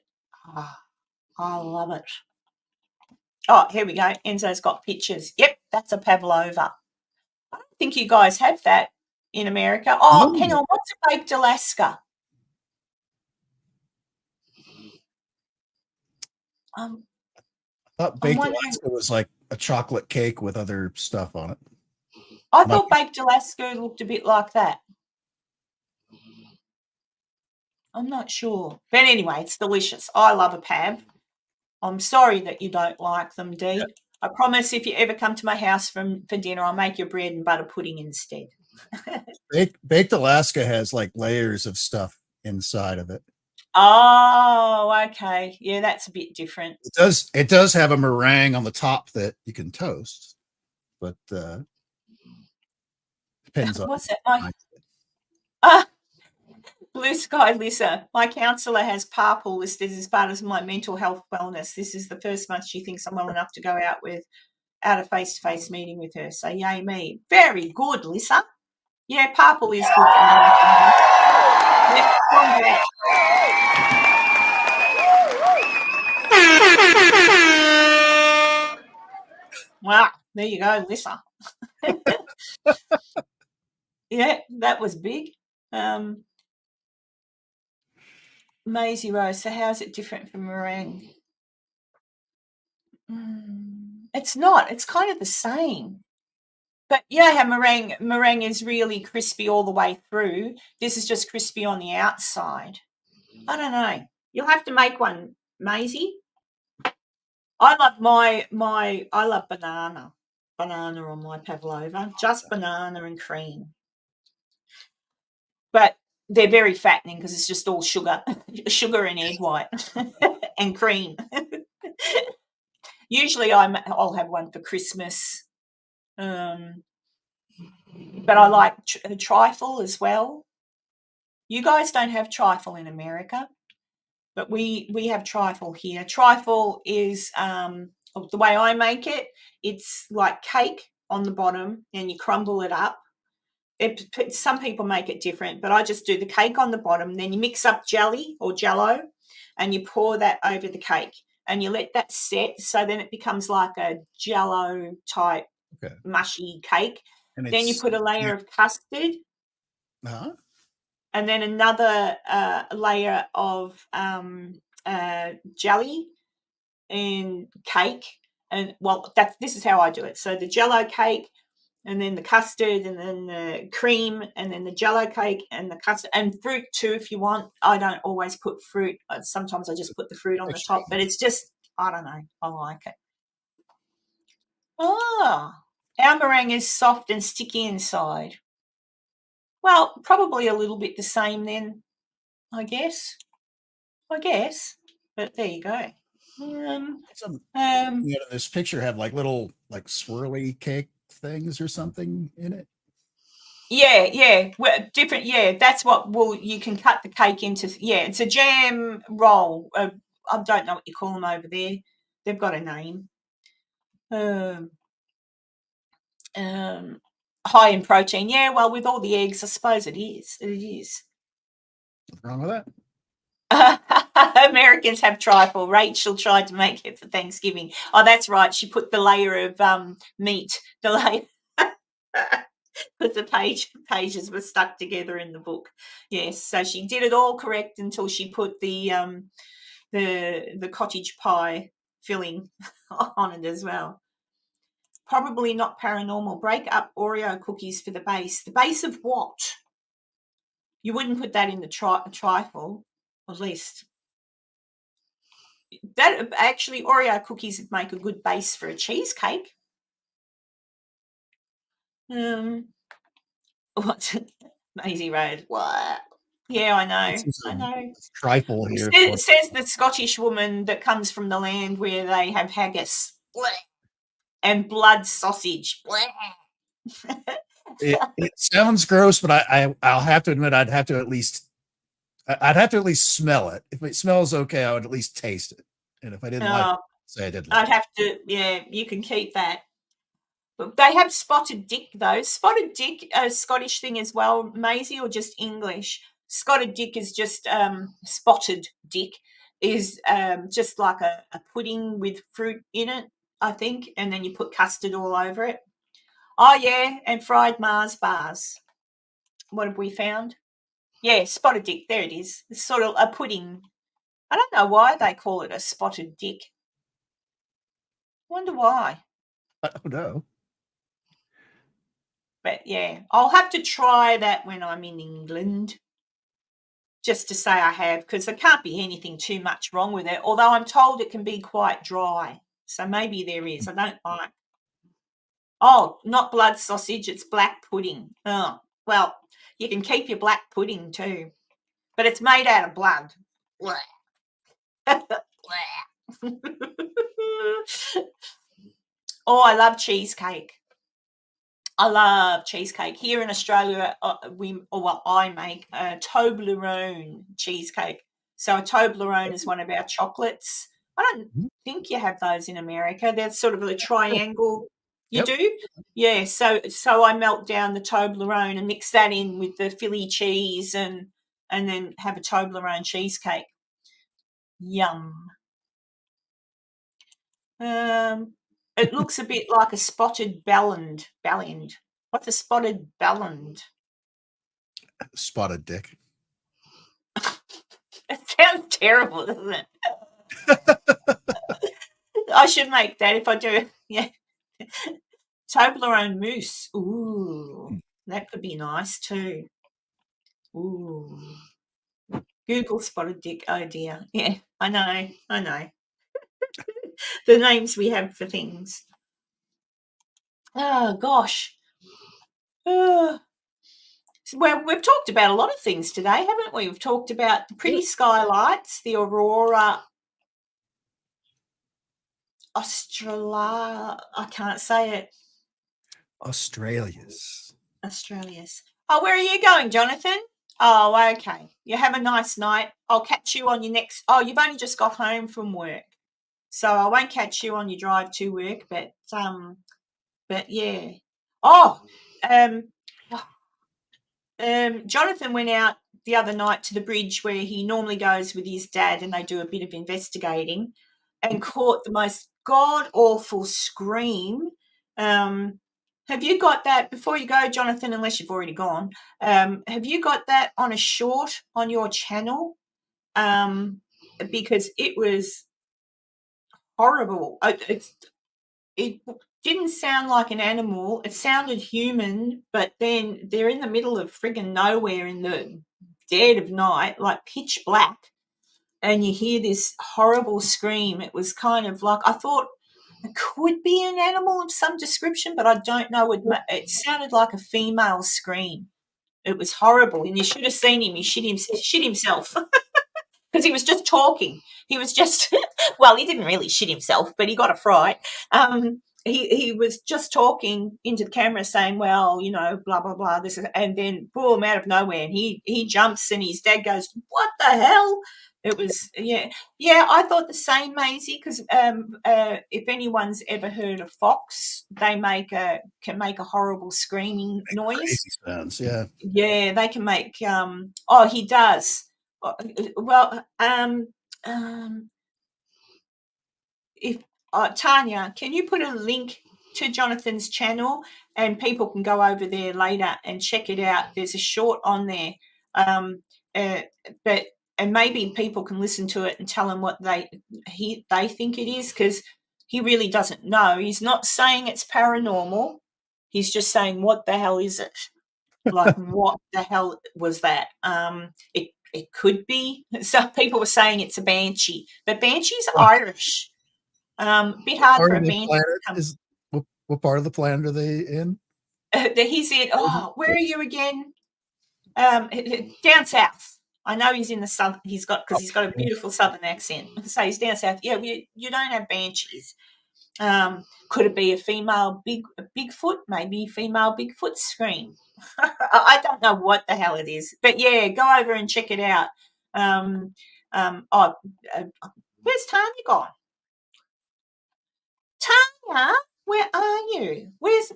I love it. Oh, here we go. Enzo's got pictures. Yep, that's a Pavlova. I don't think you guys have that in America. Oh, hang on. What's a baked Alaska? I thought baked Alaska was like a chocolate cake with other stuff on it. I thought baked Alaska looked a bit like that. I'm not sure. But anyway, it's delicious. I love a Pav. I'm sorry that you don't like them, Dee. Yeah. I promise if you ever come to my house for dinner, I'll make you bread and butter pudding instead. Baked Alaska has like layers of stuff inside of it. Oh, okay. Yeah, that's a bit different. It does have a meringue on the top that you can toast. but depends on. What's that? Blue Sky Lisa. My counsellor has PARPL listed as part of my mental health wellness. This is the first month she thinks I'm well enough to go out a face-to-face meeting with her. So yay me. Very good, Lisa. Yeah, PARPL is good for mental health. Yeah, congrats. Wow, there you go, Lisa. Yeah, that was big. Maisie Rose, so how is it different from meringue? It's not. It's kind of the same. But yeah, how meringue is really crispy all the way through. This is just crispy on the outside. I don't know. You'll have to make one, Maisie. I love I love banana on my pavlova, just banana and cream. But they're very fattening because it's just all sugar and egg white and cream. Usually I'll have one for Christmas. But I like trifle as well. You guys don't have trifle in America, but we have trifle here. Trifle is the way I make it. It's like cake on the bottom, and you crumble it up. Some people make it different, but I just do the cake on the bottom. Then you mix up jelly or Jello, and you pour that over the cake, and you let that set. So then it becomes like a Jello type mushy cake. And then you put a layer of custard. And then another layer of jelly and cake. And this is how I do it. So the Jello cake, and then the custard, and then the cream, and then the Jello cake, and the custard, and fruit too if you want. I don't always put fruit. Sometimes I just put the fruit on the top, but it's just, I don't know. I like it. Our meringue is soft and sticky inside. Well, probably a little bit the same then, I guess. But there you go. This picture have like little like swirly cake things or something in it. Yeah. Different. Yeah, that's what. Well, you can cut the cake into. Yeah, it's a jam roll. I don't know what you call them over there. They've got a name. High in protein. Yeah, well, with all the eggs, I suppose it is. What's wrong with that? Americans have trifle. Rachel tried to make it for Thanksgiving. Oh, that's right. She put the layer of meat. The layer. Because the pages were stuck together in the book. Yes, so she did it all correct until she put the cottage pie filling on it as well. Probably not paranormal. Break up Oreo cookies for the base. The base of what? You wouldn't put that in the trifle, at least. That actually, Oreo cookies would make a good base for a cheesecake. What? Maisie Road. What? Yeah, I know. Trifle here. It says the Scottish woman that comes from the land where they have haggis and blood sausage. It sounds gross, but I'll have to admit I'd have to at least smell it. If it smells okay, I would at least taste it. And if I didn't like it, say I didn't like I'd have to. Yeah, you can keep that. But they have spotted dick though. Spotted dick, a Scottish thing as well, Maisie, or just English? Spotted dick is just spotted dick is just like a pudding with fruit in it, I think, and then you put custard all over it. Oh yeah, and fried Mars bars. What have we found? Yeah, spotted dick. There it is. It's sort of a pudding. I don't know why they call it a spotted dick. Wonder why. I don't know. But yeah, I'll have to try that when I'm in England, just to say I have, because there can't be anything too much wrong with it, although I'm told it can be quite dry. So maybe there is. I don't like. Oh, not blood sausage, it's black pudding. Oh, well, you can keep your black pudding too, but it's made out of blood. Oh, I love cheesecake. I love cheesecake. Here in Australia, I make a Toblerone cheesecake. So a Toblerone is one of our chocolates. I don't think you have those in America. They're sort of a triangle. You Yep. do? Yeah. So I melt down the Toblerone and mix that in with the Philly cheese and then have a Toblerone cheesecake. Yum. It looks a bit like a spotted bellend. What's a spotted bellend? Spotted dick. It sounds terrible, doesn't it? I should make that if I do it. Yeah. Toblerone mousse. Ooh, that could be nice too. Ooh. Google spotted dick. Oh dear. Yeah, I know. The names we have for things. Oh gosh. Well, we've talked about a lot of things today, haven't we? We've talked about the pretty skylights, the aurora Australia. I can't say it. Australia's. Oh, where are you going, Jonathan? Oh, okay. You have a nice night. I'll catch you on your next. Oh, you've only just got home from work, so I won't catch you on your drive to work. But yeah. Oh, Jonathan went out the other night to the bridge where he normally goes with his dad, and they do a bit of investigating, and caught the most god awful scream. Have you got that before you go, Jonathan? Unless you've already gone, have you got that on a short on your channel? Because it was horrible. It didn't sound like an animal. It sounded human, but then they're in the middle of friggin' nowhere in the dead of night, like pitch black, and you hear this horrible scream. It was kind of like, I thought it could be an animal of some description, but I don't know. It sounded like a female scream. It was horrible, and you should have seen him. He shit himself. Because he was just talking. He was just, well, he didn't really shit himself, but he got a fright. He was just talking into the camera saying, well, you know, blah, blah, blah, this is, and then boom, out of nowhere, and he jumps, and his dad goes, what the hell? It was, yeah, I thought the same, Maisie, because if anyone's ever heard a fox, they can make a horrible screaming noise. Crazy sounds, yeah. Yeah, they can make, oh, he does. Well, if Tanya, can you put a link to Jonathan's channel, and people can go over there later and check it out? There's a short on there, and maybe people can listen to it and tell him what they think it is, because he really doesn't know. He's not saying it's paranormal. He's just saying, what the hell is it? Like, what the hell was that? It could be. Some people were saying it's a banshee, but banshee's Irish. Bit hard for a banshee to come. What part of the planet are they in? He said, oh, where are you again? Down south. I know he's in the south. He's got a beautiful southern accent. So he's down south. Yeah, you don't have banshees. Could it be a female Bigfoot? Maybe female Bigfoot scream. I don't know what the hell it is, but yeah, go over and check it out. Where's Tanya gone? Tanya, where are you? Where is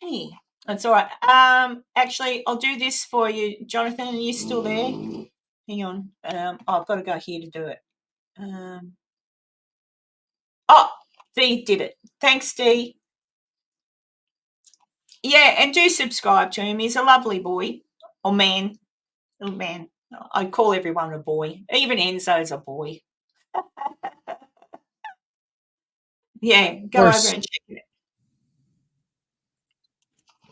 she? That's all right. Actually, I'll do this for you, Jonathan. Are you still there? Hang on. I've got to go here to do it. Dee did it. Thanks, Dee. Yeah, and do subscribe to him. He's a lovely boy or man. Little man. I call everyone a boy. Even Enzo's a boy. Yeah, go over and check it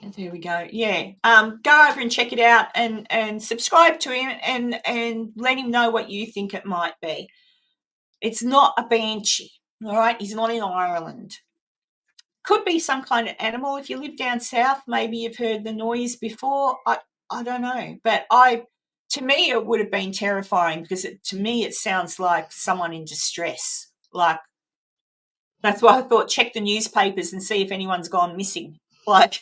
out. There we go. Yeah. Go over and check it out and subscribe to him and let him know what you think it might be. It's not a banshee. All right. He's not in Ireland. Could be some kind of animal. If you live down south, maybe you've heard the noise before. I don't know. But to me, it would have been terrifying, because to me, it sounds like someone in distress. Like, that's why I thought, check the newspapers and see if anyone's gone missing. Like,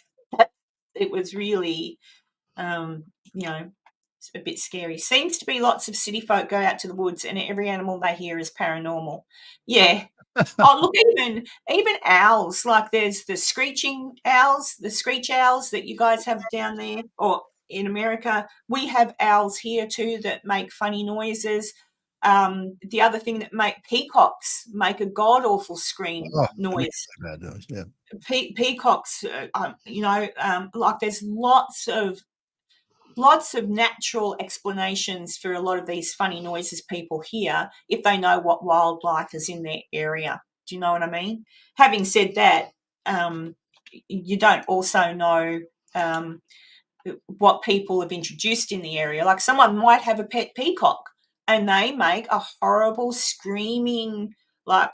it was really, you know, it's a bit scary. Seems to be lots of city folk go out to the woods and every animal they hear is paranormal. Yeah. Oh, look, even owls. Like there's the screeching owls, the screech owls that you guys have down there, or in America. We have owls here too that make funny noises. The other thing that peacocks make a god awful scream noise. Bad noise. Yeah. Peacocks, like there's lots of natural explanations for a lot of these funny noises people hear if they know what wildlife is in their area. Do you know what I mean? Having said that, you don't also know what people have introduced in the area. Like someone might have a pet peacock and they make a horrible screaming, like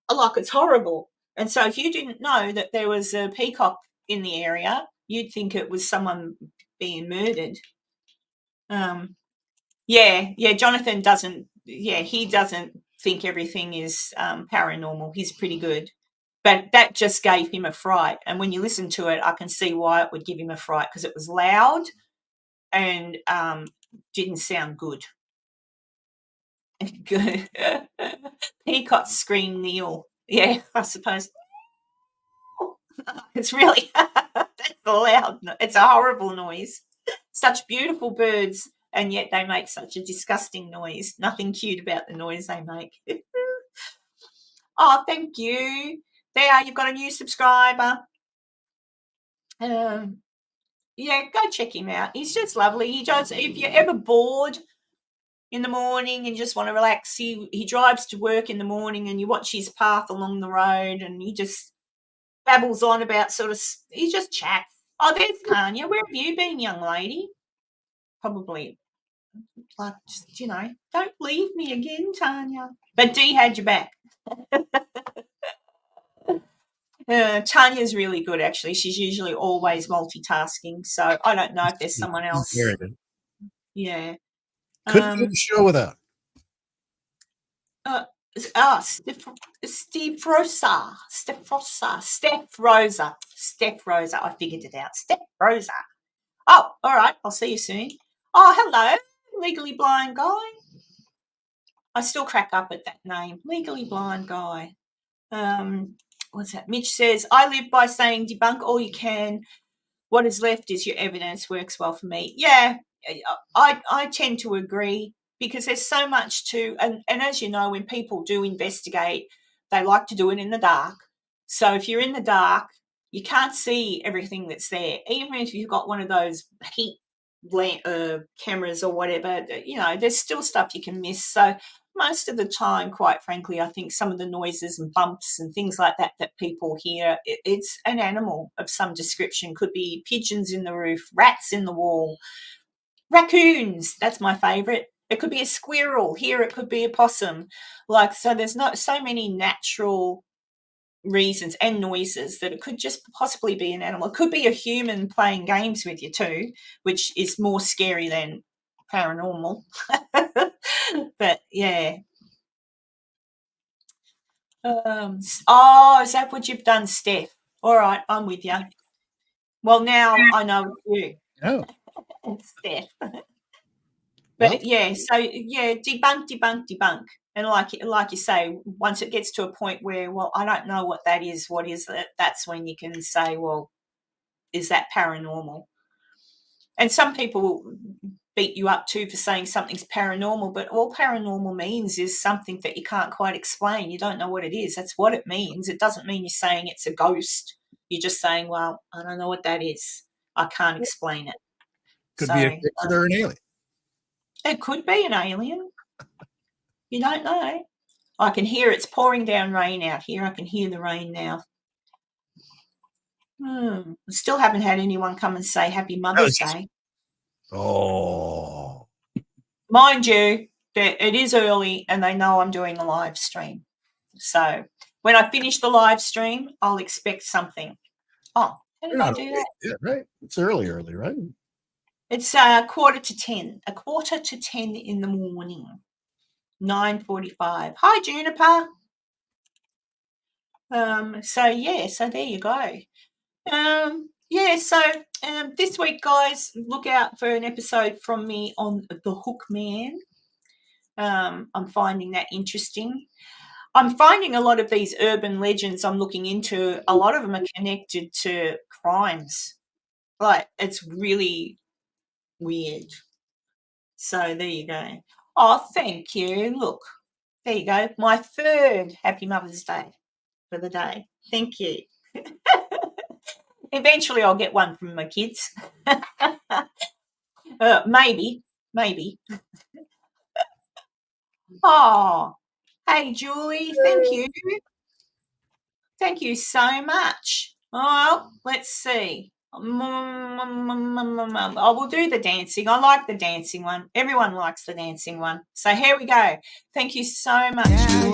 it's horrible. And so if you didn't know that there was a peacock in the area, you'd think it was someone being murdered. Jonathan doesn't think everything is paranormal. He's pretty good. But that just gave him a fright. And when you listen to it, I can see why it would give him a fright, because it was loud and didn't sound good. Good. Peacock scream Neil. Yeah, I suppose. It's really that's loud. It's a horrible noise. Such beautiful birds, and yet they make such a disgusting noise. Nothing cute about the noise they make. Oh, thank you. There, you've got a new subscriber. Go check him out. He's just lovely. He does. If you're ever bored in the morning and just want to relax, he drives to work in the morning, and you watch his path along the road, and he just babbles on about he just chats. Oh, there's Tanya. Where have you been, young lady? Probably, like, just, don't leave me again, Tanya. But Dee had your back. Tanya's really good, actually. She's usually always multitasking, so I don't know if there's someone else. Very good. Yeah. Couldn't do the show without. Steph Rosa. I figured it out. Steph Rosa. Oh, all right. I'll see you soon. Oh, hello, Legally Blind Guy. I still crack up at that name, Legally Blind Guy. What's that? Mitch says, I live by saying debunk all you can. What is left is your evidence. Works well for me. Yeah, I tend to agree, because there's so much and as you know, when people do investigate, they like to do it in the dark. So if you're in the dark, you can't see everything that's there. Even if you've got one of those heat cameras or whatever, there's still stuff you can miss. So most of the time, quite frankly, I think some of the noises and bumps and things like that people hear, it's an animal of some description. Could be pigeons in the roof, rats in the wall, raccoons. That's my favourite. It could be a squirrel. Here it could be a possum. So there's not so many natural reasons and noises that it could just possibly be an animal. It could be a human playing games with you too, which is more scary than paranormal. But yeah. Is that what you've done, Steph? All right, I'm with you. Well, now I know you. Oh. Steph. But debunk. And like you say, once it gets to a point where, well, I don't know what that is, what is it? That's when you can say, well, is that paranormal? And some people beat you up too for saying something's paranormal, but all paranormal means is something that you can't quite explain. You don't know what it is. That's what it means. It doesn't mean you're saying it's a ghost. You're just saying, well, I don't know what that is. I can't explain it. Could be a cryptid or an alien. It could be an alien. You don't know. I can hear it's pouring down rain out here. I can hear the rain now. Still haven't had anyone come and say Happy Mother's Day. Oh. Mind you, it is early and they know I'm doing a live stream. So when I finish the live stream, I'll expect something. Oh, how did I do that? Yeah, right. It's early, right? It's 9:45. 9:45 in the morning. 9:45. Hi, Juniper. So there you go. yeah, so this week, guys, look out for an episode from me on the Hook Man. I'm finding that interesting. I'm finding a lot of these urban legends I'm looking into, a lot of them are connected to crimes. Like, it's really weird. So there you go. Oh, thank you. Look, there you go. My third Happy Mother's Day for the day. Thank you. Eventually I'll get one from my kids. Maybe. Oh, hey, Julie, thank you. Thank you so much. Oh, let's see. I will do the dancing. I like the dancing one. Everyone likes the dancing one. So here we go. Thank you so much, Julie.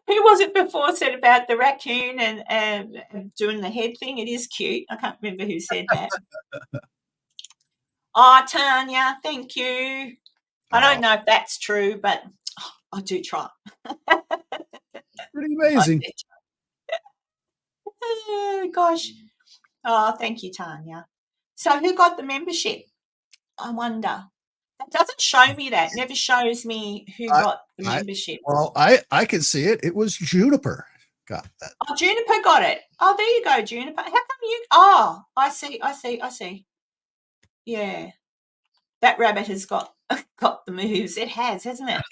Who was it before said about the raccoon and doing the head thing? It is cute. I can't remember who said that. Oh, Tanya, thank you. I don't know if that's true, but I do try. Pretty amazing. Oh, gosh. Oh, thank you, Tanya. So who got the membership? I wonder. That doesn't show me that. It never shows me who got the membership. Well, I can see it. It was Juniper got that. Oh, Juniper got it. Oh, there you go, Juniper. How come you? Oh, I see. Yeah, that rabbit has got the moves. It has, hasn't it?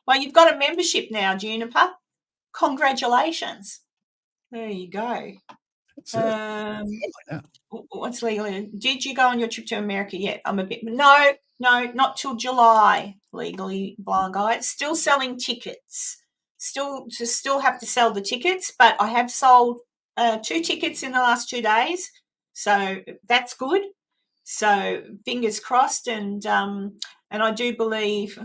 Well, you've got a membership now, Juniper. Congratulations. There you go. What's legal? Did you go on your trip to America yet? I'm a bit no, not till July. Legally blind guy. Still selling tickets. Still have to sell the tickets, but I have sold 2 tickets in the last 2 days, so that's good. So fingers crossed, and I do believe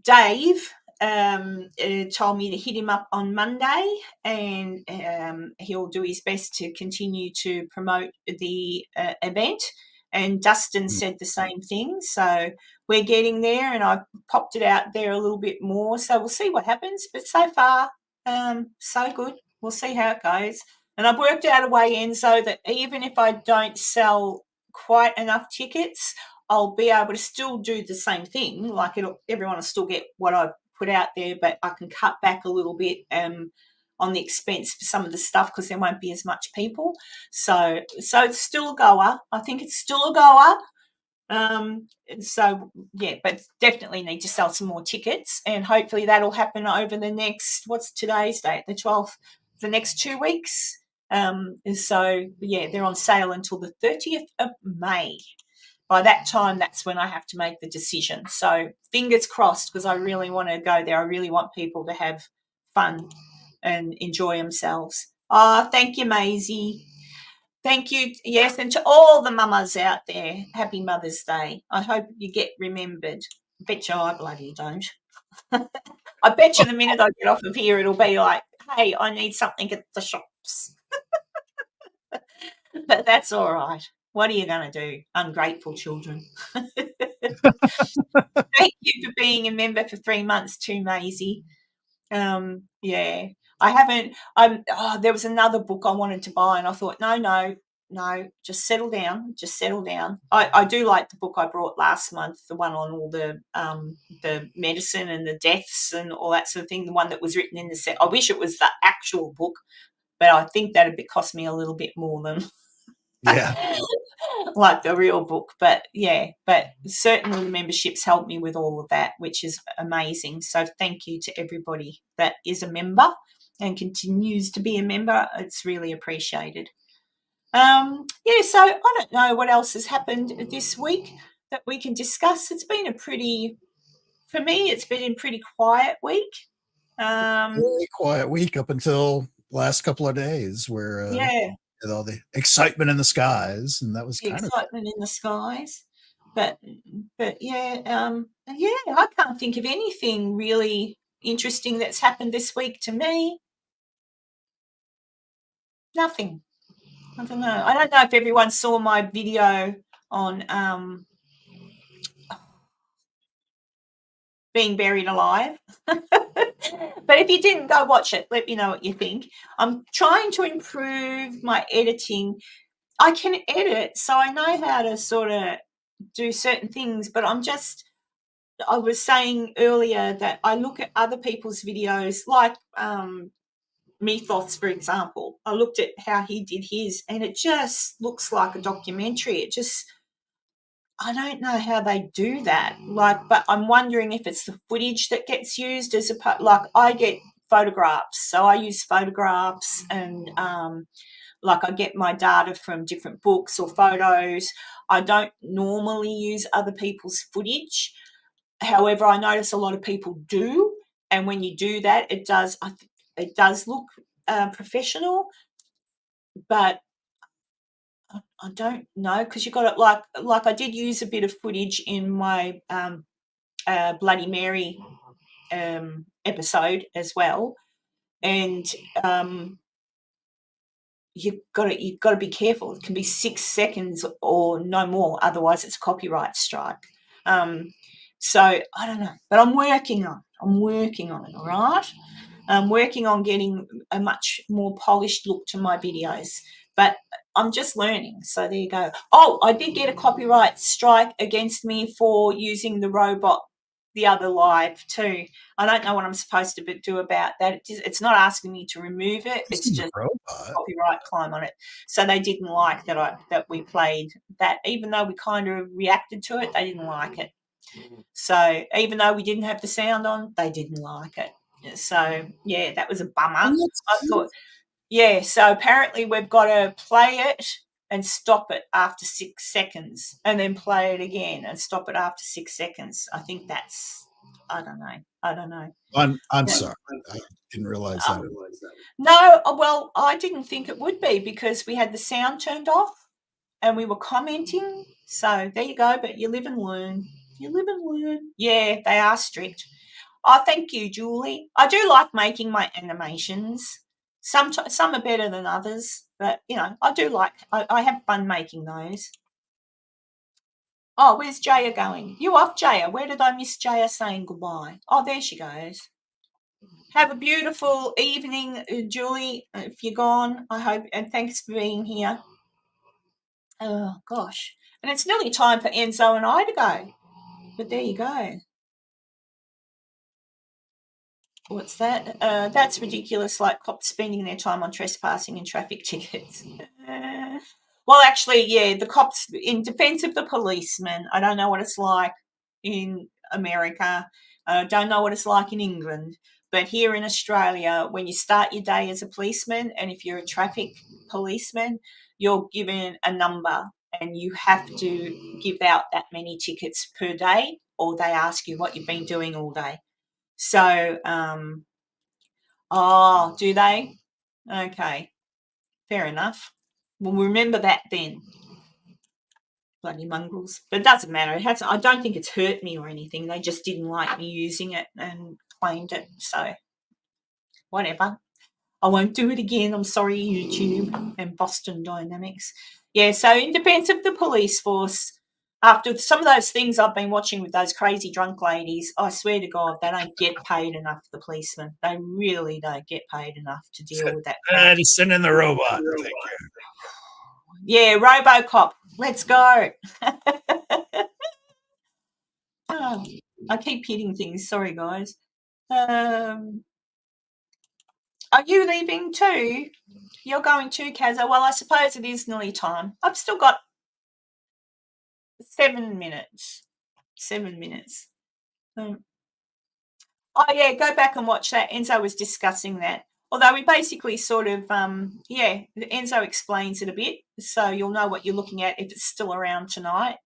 Dave told me to hit him up on Monday, and he'll do his best to continue to promote the event. And Dustin said the same thing. So we're getting there, and I've popped it out there a little bit more. So we'll see what happens. But so far, so good. We'll see how it goes. And I've worked out a way, Enzo, that even if I don't sell quite enough tickets, I'll be able to still do the same thing. Like everyone will still get what I've put out there, but I can cut back a little bit on the expense for some of the stuff because there won't be as much people. So it's still a goer. I think it's still a goer. So yeah, but definitely need to sell some more tickets, and hopefully that'll happen over the next, what's today's date, the 12th, the next 2 weeks. So yeah, they're on sale until the 30th of May. By that time, that's when I have to make the decision. So fingers crossed, because I really want to go there. I really want people to have fun and enjoy themselves. Oh, thank you, Maisie. Thank you. Yes, and to all the mamas out there, happy Mother's Day. I hope you get remembered. Bet you I bloody don't. I bet you the minute I get off of here, it'll be like, hey, I need something at the shops. But that's all right. What are you going to do? Ungrateful children. Thank you for being a member for 3 months too, Maisie. Yeah, I haven't. There was another book I wanted to buy, and I thought, no, just settle down. I do like the book I brought last month, the one on all the medicine and the deaths and all that sort of thing. The one that was written in the set. I wish it was the actual book, but I think that'd cost me a little bit more than. Yeah. Like the real book. But yeah, but certainly the memberships helped me with all of that, which is amazing. So thank you to everybody that is a member and continues to be a member. It's really appreciated. Yeah, so I don't know what else has happened this week that we can discuss. It's been a pretty quiet week. Really quiet week up until last couple of days where with all the excitement in the skies, and that was the kind excitement in the skies. But yeah, I can't think of anything really interesting that's happened this week to me. Nothing. I don't know. I don't know if everyone saw my video on being buried alive. But if you didn't, go watch it. Let me know what you think. I'm trying to improve my editing. I can edit, so I know how to sort of do certain things, but I was saying earlier that I look at other people's videos, like Mythos, for example. I looked at how he did his, and it just looks like a documentary. I don't know how they do that. But I'm wondering if it's the footage that gets used as a like I get photographs, so I use photographs, and I get my data from different books or photos. I don't normally use other people's footage. However, I notice a lot of people do, and when you do that, it does look professional, but I don't know, because you got it like I did use a bit of footage in my Bloody Mary episode as well, and you've got to be careful. It can be 6 seconds or no more, otherwise it's a copyright strike. So I don't know, but I'm working on it. All right, I'm working on getting a much more polished look to my videos, but I'm just learning. So there you go. Oh, I did get a copyright strike against me for using the robot the other live too. I don't know what I'm supposed to do about that. It's not asking me to remove it. It's just copyright claim on it. So they didn't like that we played that, even though we kind of reacted to it. They didn't like it. So even though we didn't have the sound on, they didn't like it. So yeah, that was a bummer. I thought, yeah. So apparently we've got to play it and stop it after 6 seconds, and then play it again and stop it after 6 seconds. I think that's, I don't know. I'm sorry. I didn't realize that. No, well, I didn't think it would be, because we had the sound turned off and we were commenting. So there you go. But you live and learn. Yeah, they are strict. Oh, thank you, Julie. I do like making my animations. Some are better than others, but I do like. I have fun making those. Oh, where's Jaya going? You off, Jaya? Where did I miss Jaya saying goodbye? Oh, there she goes. Have a beautiful evening, Julie. If you're gone, I hope, and thanks for being here. Oh gosh, and it's nearly time for Enzo and I to go. But there you go. What's that? That's ridiculous, like cops spending their time on trespassing and traffic tickets. Well, actually, yeah, the cops, in defense of the policemen, I don't know what it's like in America. I don't know what it's like in England. But here in Australia, when you start your day as a policeman, and if you're a traffic policeman, you're given a number, and you have to give out that many tickets per day, or they ask you what you've been doing all day. So, do they? Okay, fair enough. We'll remember that then. Bloody mongrels. But it doesn't matter. I don't think it's hurt me or anything. They just didn't like me using it and claimed it. So, whatever. I won't do it again. I'm sorry, YouTube and Boston Dynamics. Yeah, so in defense of the police force, after some of those things I've been watching with those crazy drunk ladies, I swear to God, they don't get paid enough, the policemen. They really don't get paid enough to deal with that. Just send in the robot. Thank you. Yeah, RoboCop. Let's go. I keep hitting things. Sorry, guys. Are you leaving too? You're going too, Kazza? Well, I suppose it is nearly time. I've still got 7 minutes. 7 minutes. Oh, yeah, go back and watch that. Enzo was discussing that. Although we basically sort of, Enzo explains it a bit, so you'll know what you're looking at if it's still around tonight.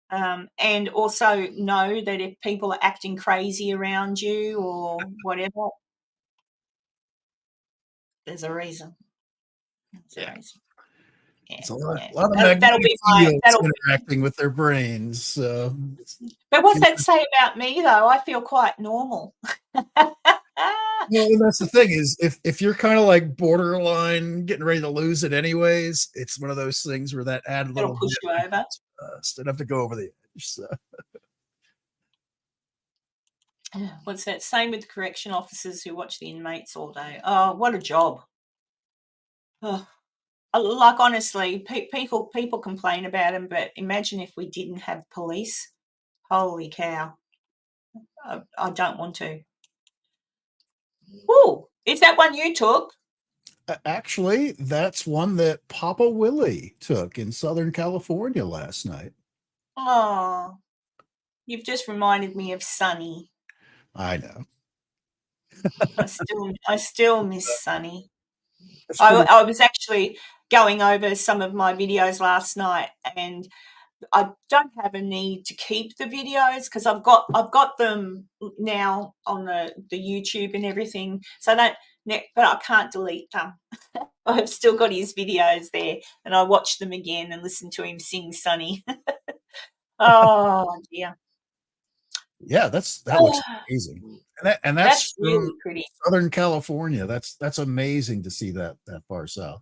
And also know that if people are acting crazy around you or whatever, there's a reason. Yeah. It's a lot of magnetic fields interacting with their brains. So. But what's that say about me, though? I feel quite normal. Well, and that's the thing is if you're kind of like borderline getting ready to lose it anyways, it's one of those things where that added It'll little push you over. instead of to go over the edge. So. What's that? Same with correction officers who watch the inmates all day. Oh, what a job! Oh, like honestly, people complain about them, but imagine if we didn't have police. Holy cow! I don't want to. Oh, is that one you took? Actually, that's one that Papa Willie took in Southern California last night. Oh, you've just reminded me of Sunny. I know. I still miss Sunny. That's pretty. I was actually going over some of my videos last night, and I don't have a need to keep the videos because I've got them now on the YouTube and everything. So but I can't delete them. I've still got his videos there, and I watch them again and listen to him sing Sunny. Oh dear. Yeah, that looks amazing. And that's from really pretty. Southern California. That's amazing to see that far south.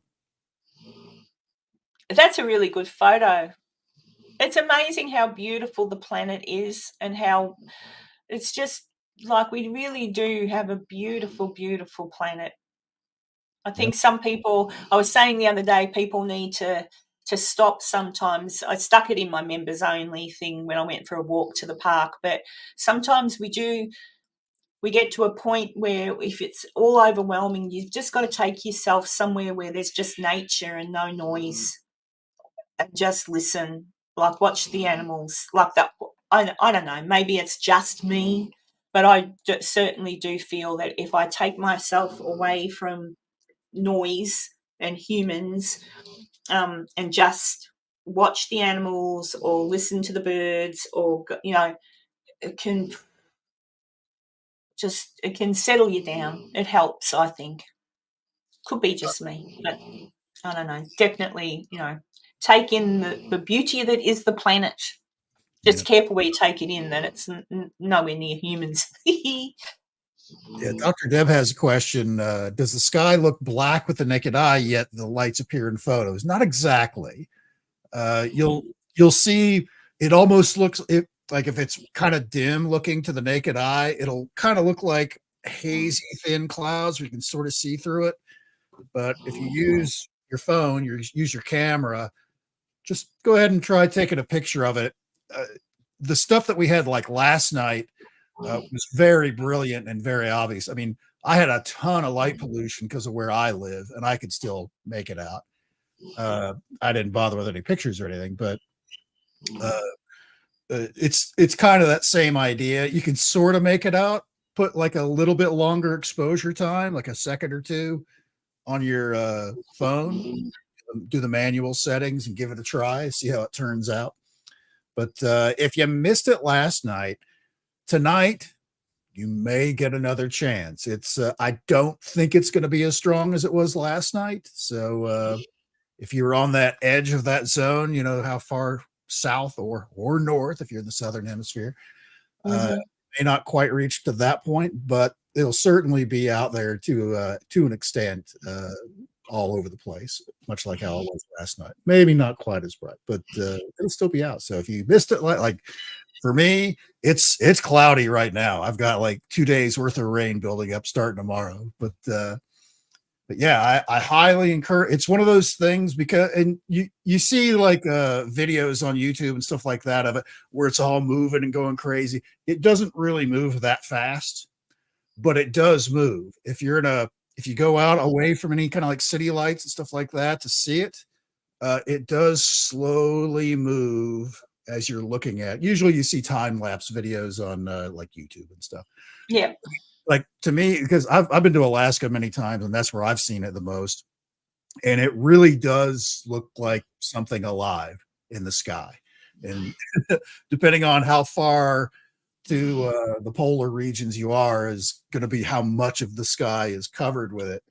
That's a really good photo. It's amazing how beautiful the planet is and how it's just like we really do have a beautiful, beautiful planet. I think some people, I was saying the other day, people need to stop sometimes. I stuck it in my members only thing when I went for a walk to the park, but sometimes we get to a point where if it's all overwhelming, you've just got to take yourself somewhere where there's just nature and no noise and just listen, like watch the animals, like that. I don't know, maybe it's just me, but I certainly do feel that if I take myself away from noise and humans and just watch the animals or listen to the birds or, it can settle you down. It helps, I think. Could be just me, but I don't know. Definitely, take in the beauty that is the planet. Just careful where you take it in, that it's nowhere near humans. Yeah, Dr. Deb has a question. Does the sky look black with the naked eye, yet the lights appear in photos? Not exactly. You'll see it almost looks like if it's kind of dim looking to the naked eye, it'll kind of look like hazy thin clouds where you can sort of see through it. But if you use your phone, use your camera, just go ahead and try taking a picture of it. The stuff that we had like last night was very brilliant and very obvious. I mean, I had a ton of light pollution because of where I live, and I could still make it out. I didn't bother with any pictures or anything, but it's kind of that same idea. You can sort of make it out, put like a little bit longer exposure time, like a second or two on your phone, do the manual settings and give it a try, see how it turns out. But if you missed it last night, tonight you may get another chance. It's I don't think it's going to be as strong as it was last night. So if you're on that edge of that zone, you know how far south or north, if you're in the southern hemisphere, may not quite reach to that point, but it'll certainly be out there to an extent, all over the place, much like how it was last night. Maybe not quite as bright, but it'll still be out. So if you missed it, like for me, it's cloudy right now. I've got like 2 days worth of rain building up starting tomorrow. But yeah, I highly encourage. It's one of those things because, and you see like videos on YouTube and stuff like that of it where it's all moving and going crazy. It doesn't really move that fast, but it does move. If you go out away from any kind of like city lights and stuff like that to see it, it does slowly move as you're looking at. Usually you see time lapse videos on like YouTube and stuff. Yeah. Like to me, because I've been to Alaska many times and that's where I've seen it the most. And it really does look like something alive in the sky. And depending on how far to the polar regions you are is going to be how much of the sky is covered with it.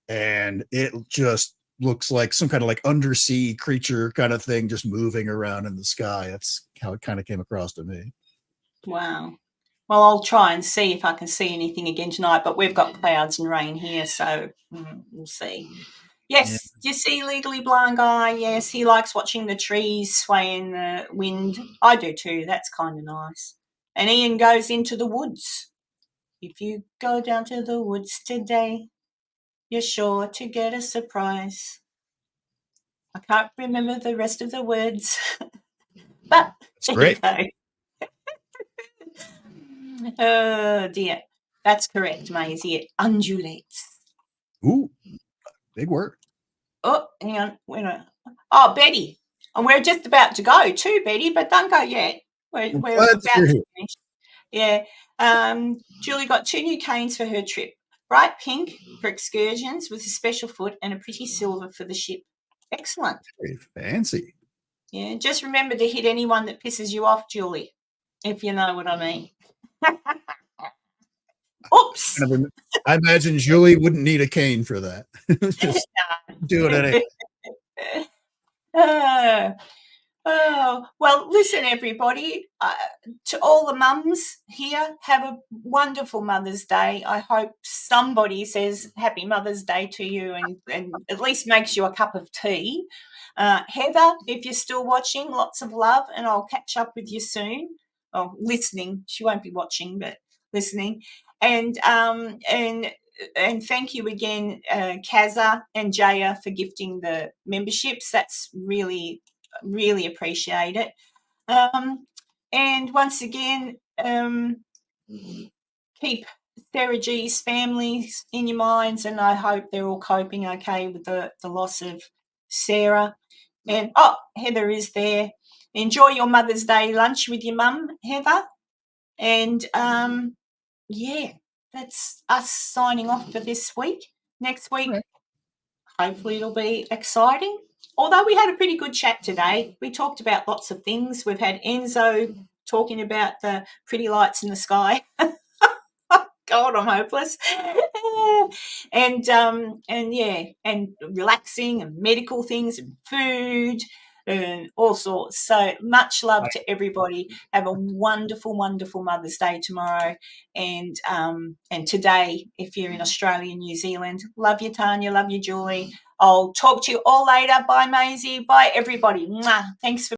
And it just looks like some kind of like undersea creature kind of thing just moving around in the sky. That's how it kind of came across to me. Wow. Well, I'll try and see if I can see anything again tonight, but we've got clouds and rain here, so we'll see. Yes, do you see Legally Blind Guy? Yes, he likes watching the trees sway in the wind. I do too. That's kind of nice. And Ian goes into the woods. If you go down to the woods today, you're sure to get a surprise. I can't remember the rest of the words, but It's great. there you go. Oh, dear. That's correct, Maisie. It undulates. Ooh, big word. Oh, hang on. Oh, Betty. And we're just about to go too, Betty, but don't go yet. We're glad about you're to here. finish. Yeah. Julie got 2 new canes for her trip. Bright pink for excursions with a special foot and a pretty silver for the ship. Excellent. Very fancy. Yeah, just remember to hit anyone that pisses you off, Julie, if you know what I mean. Oops. I imagine Julie wouldn't need a cane for that. Just do it anyway. Well, listen, everybody, to all the mums here, have a wonderful Mother's Day. I hope somebody says Happy Mother's Day to you and at least makes you a cup of tea. Heather, if you're still watching, lots of love, and I'll catch up with you soon. Oh, listening. She won't be watching, but listening. And thank you again, Kaza and Jaya, for gifting the memberships. That's really appreciate it. And once again, keep Sarah G's families in your minds, and I hope they're all coping okay with the loss of Sarah. And Heather is there. Enjoy your Mother's Day lunch with your mum, Heather. And yeah, that's us signing off for this week. Next week, hopefully it'll be exciting. Although we had a pretty good chat today. We talked about lots of things. We've had Enzo talking about the pretty lights in the sky. God, I'm hopeless. and relaxing and medical things and food and all sorts. So much love to everybody. Have a wonderful, wonderful Mother's Day tomorrow and today if you're in Australia and New Zealand. Love you, Tanya. Love you, Julie. I'll talk to you all later. Bye, Maisie. Bye, everybody. Mwah. Thanks for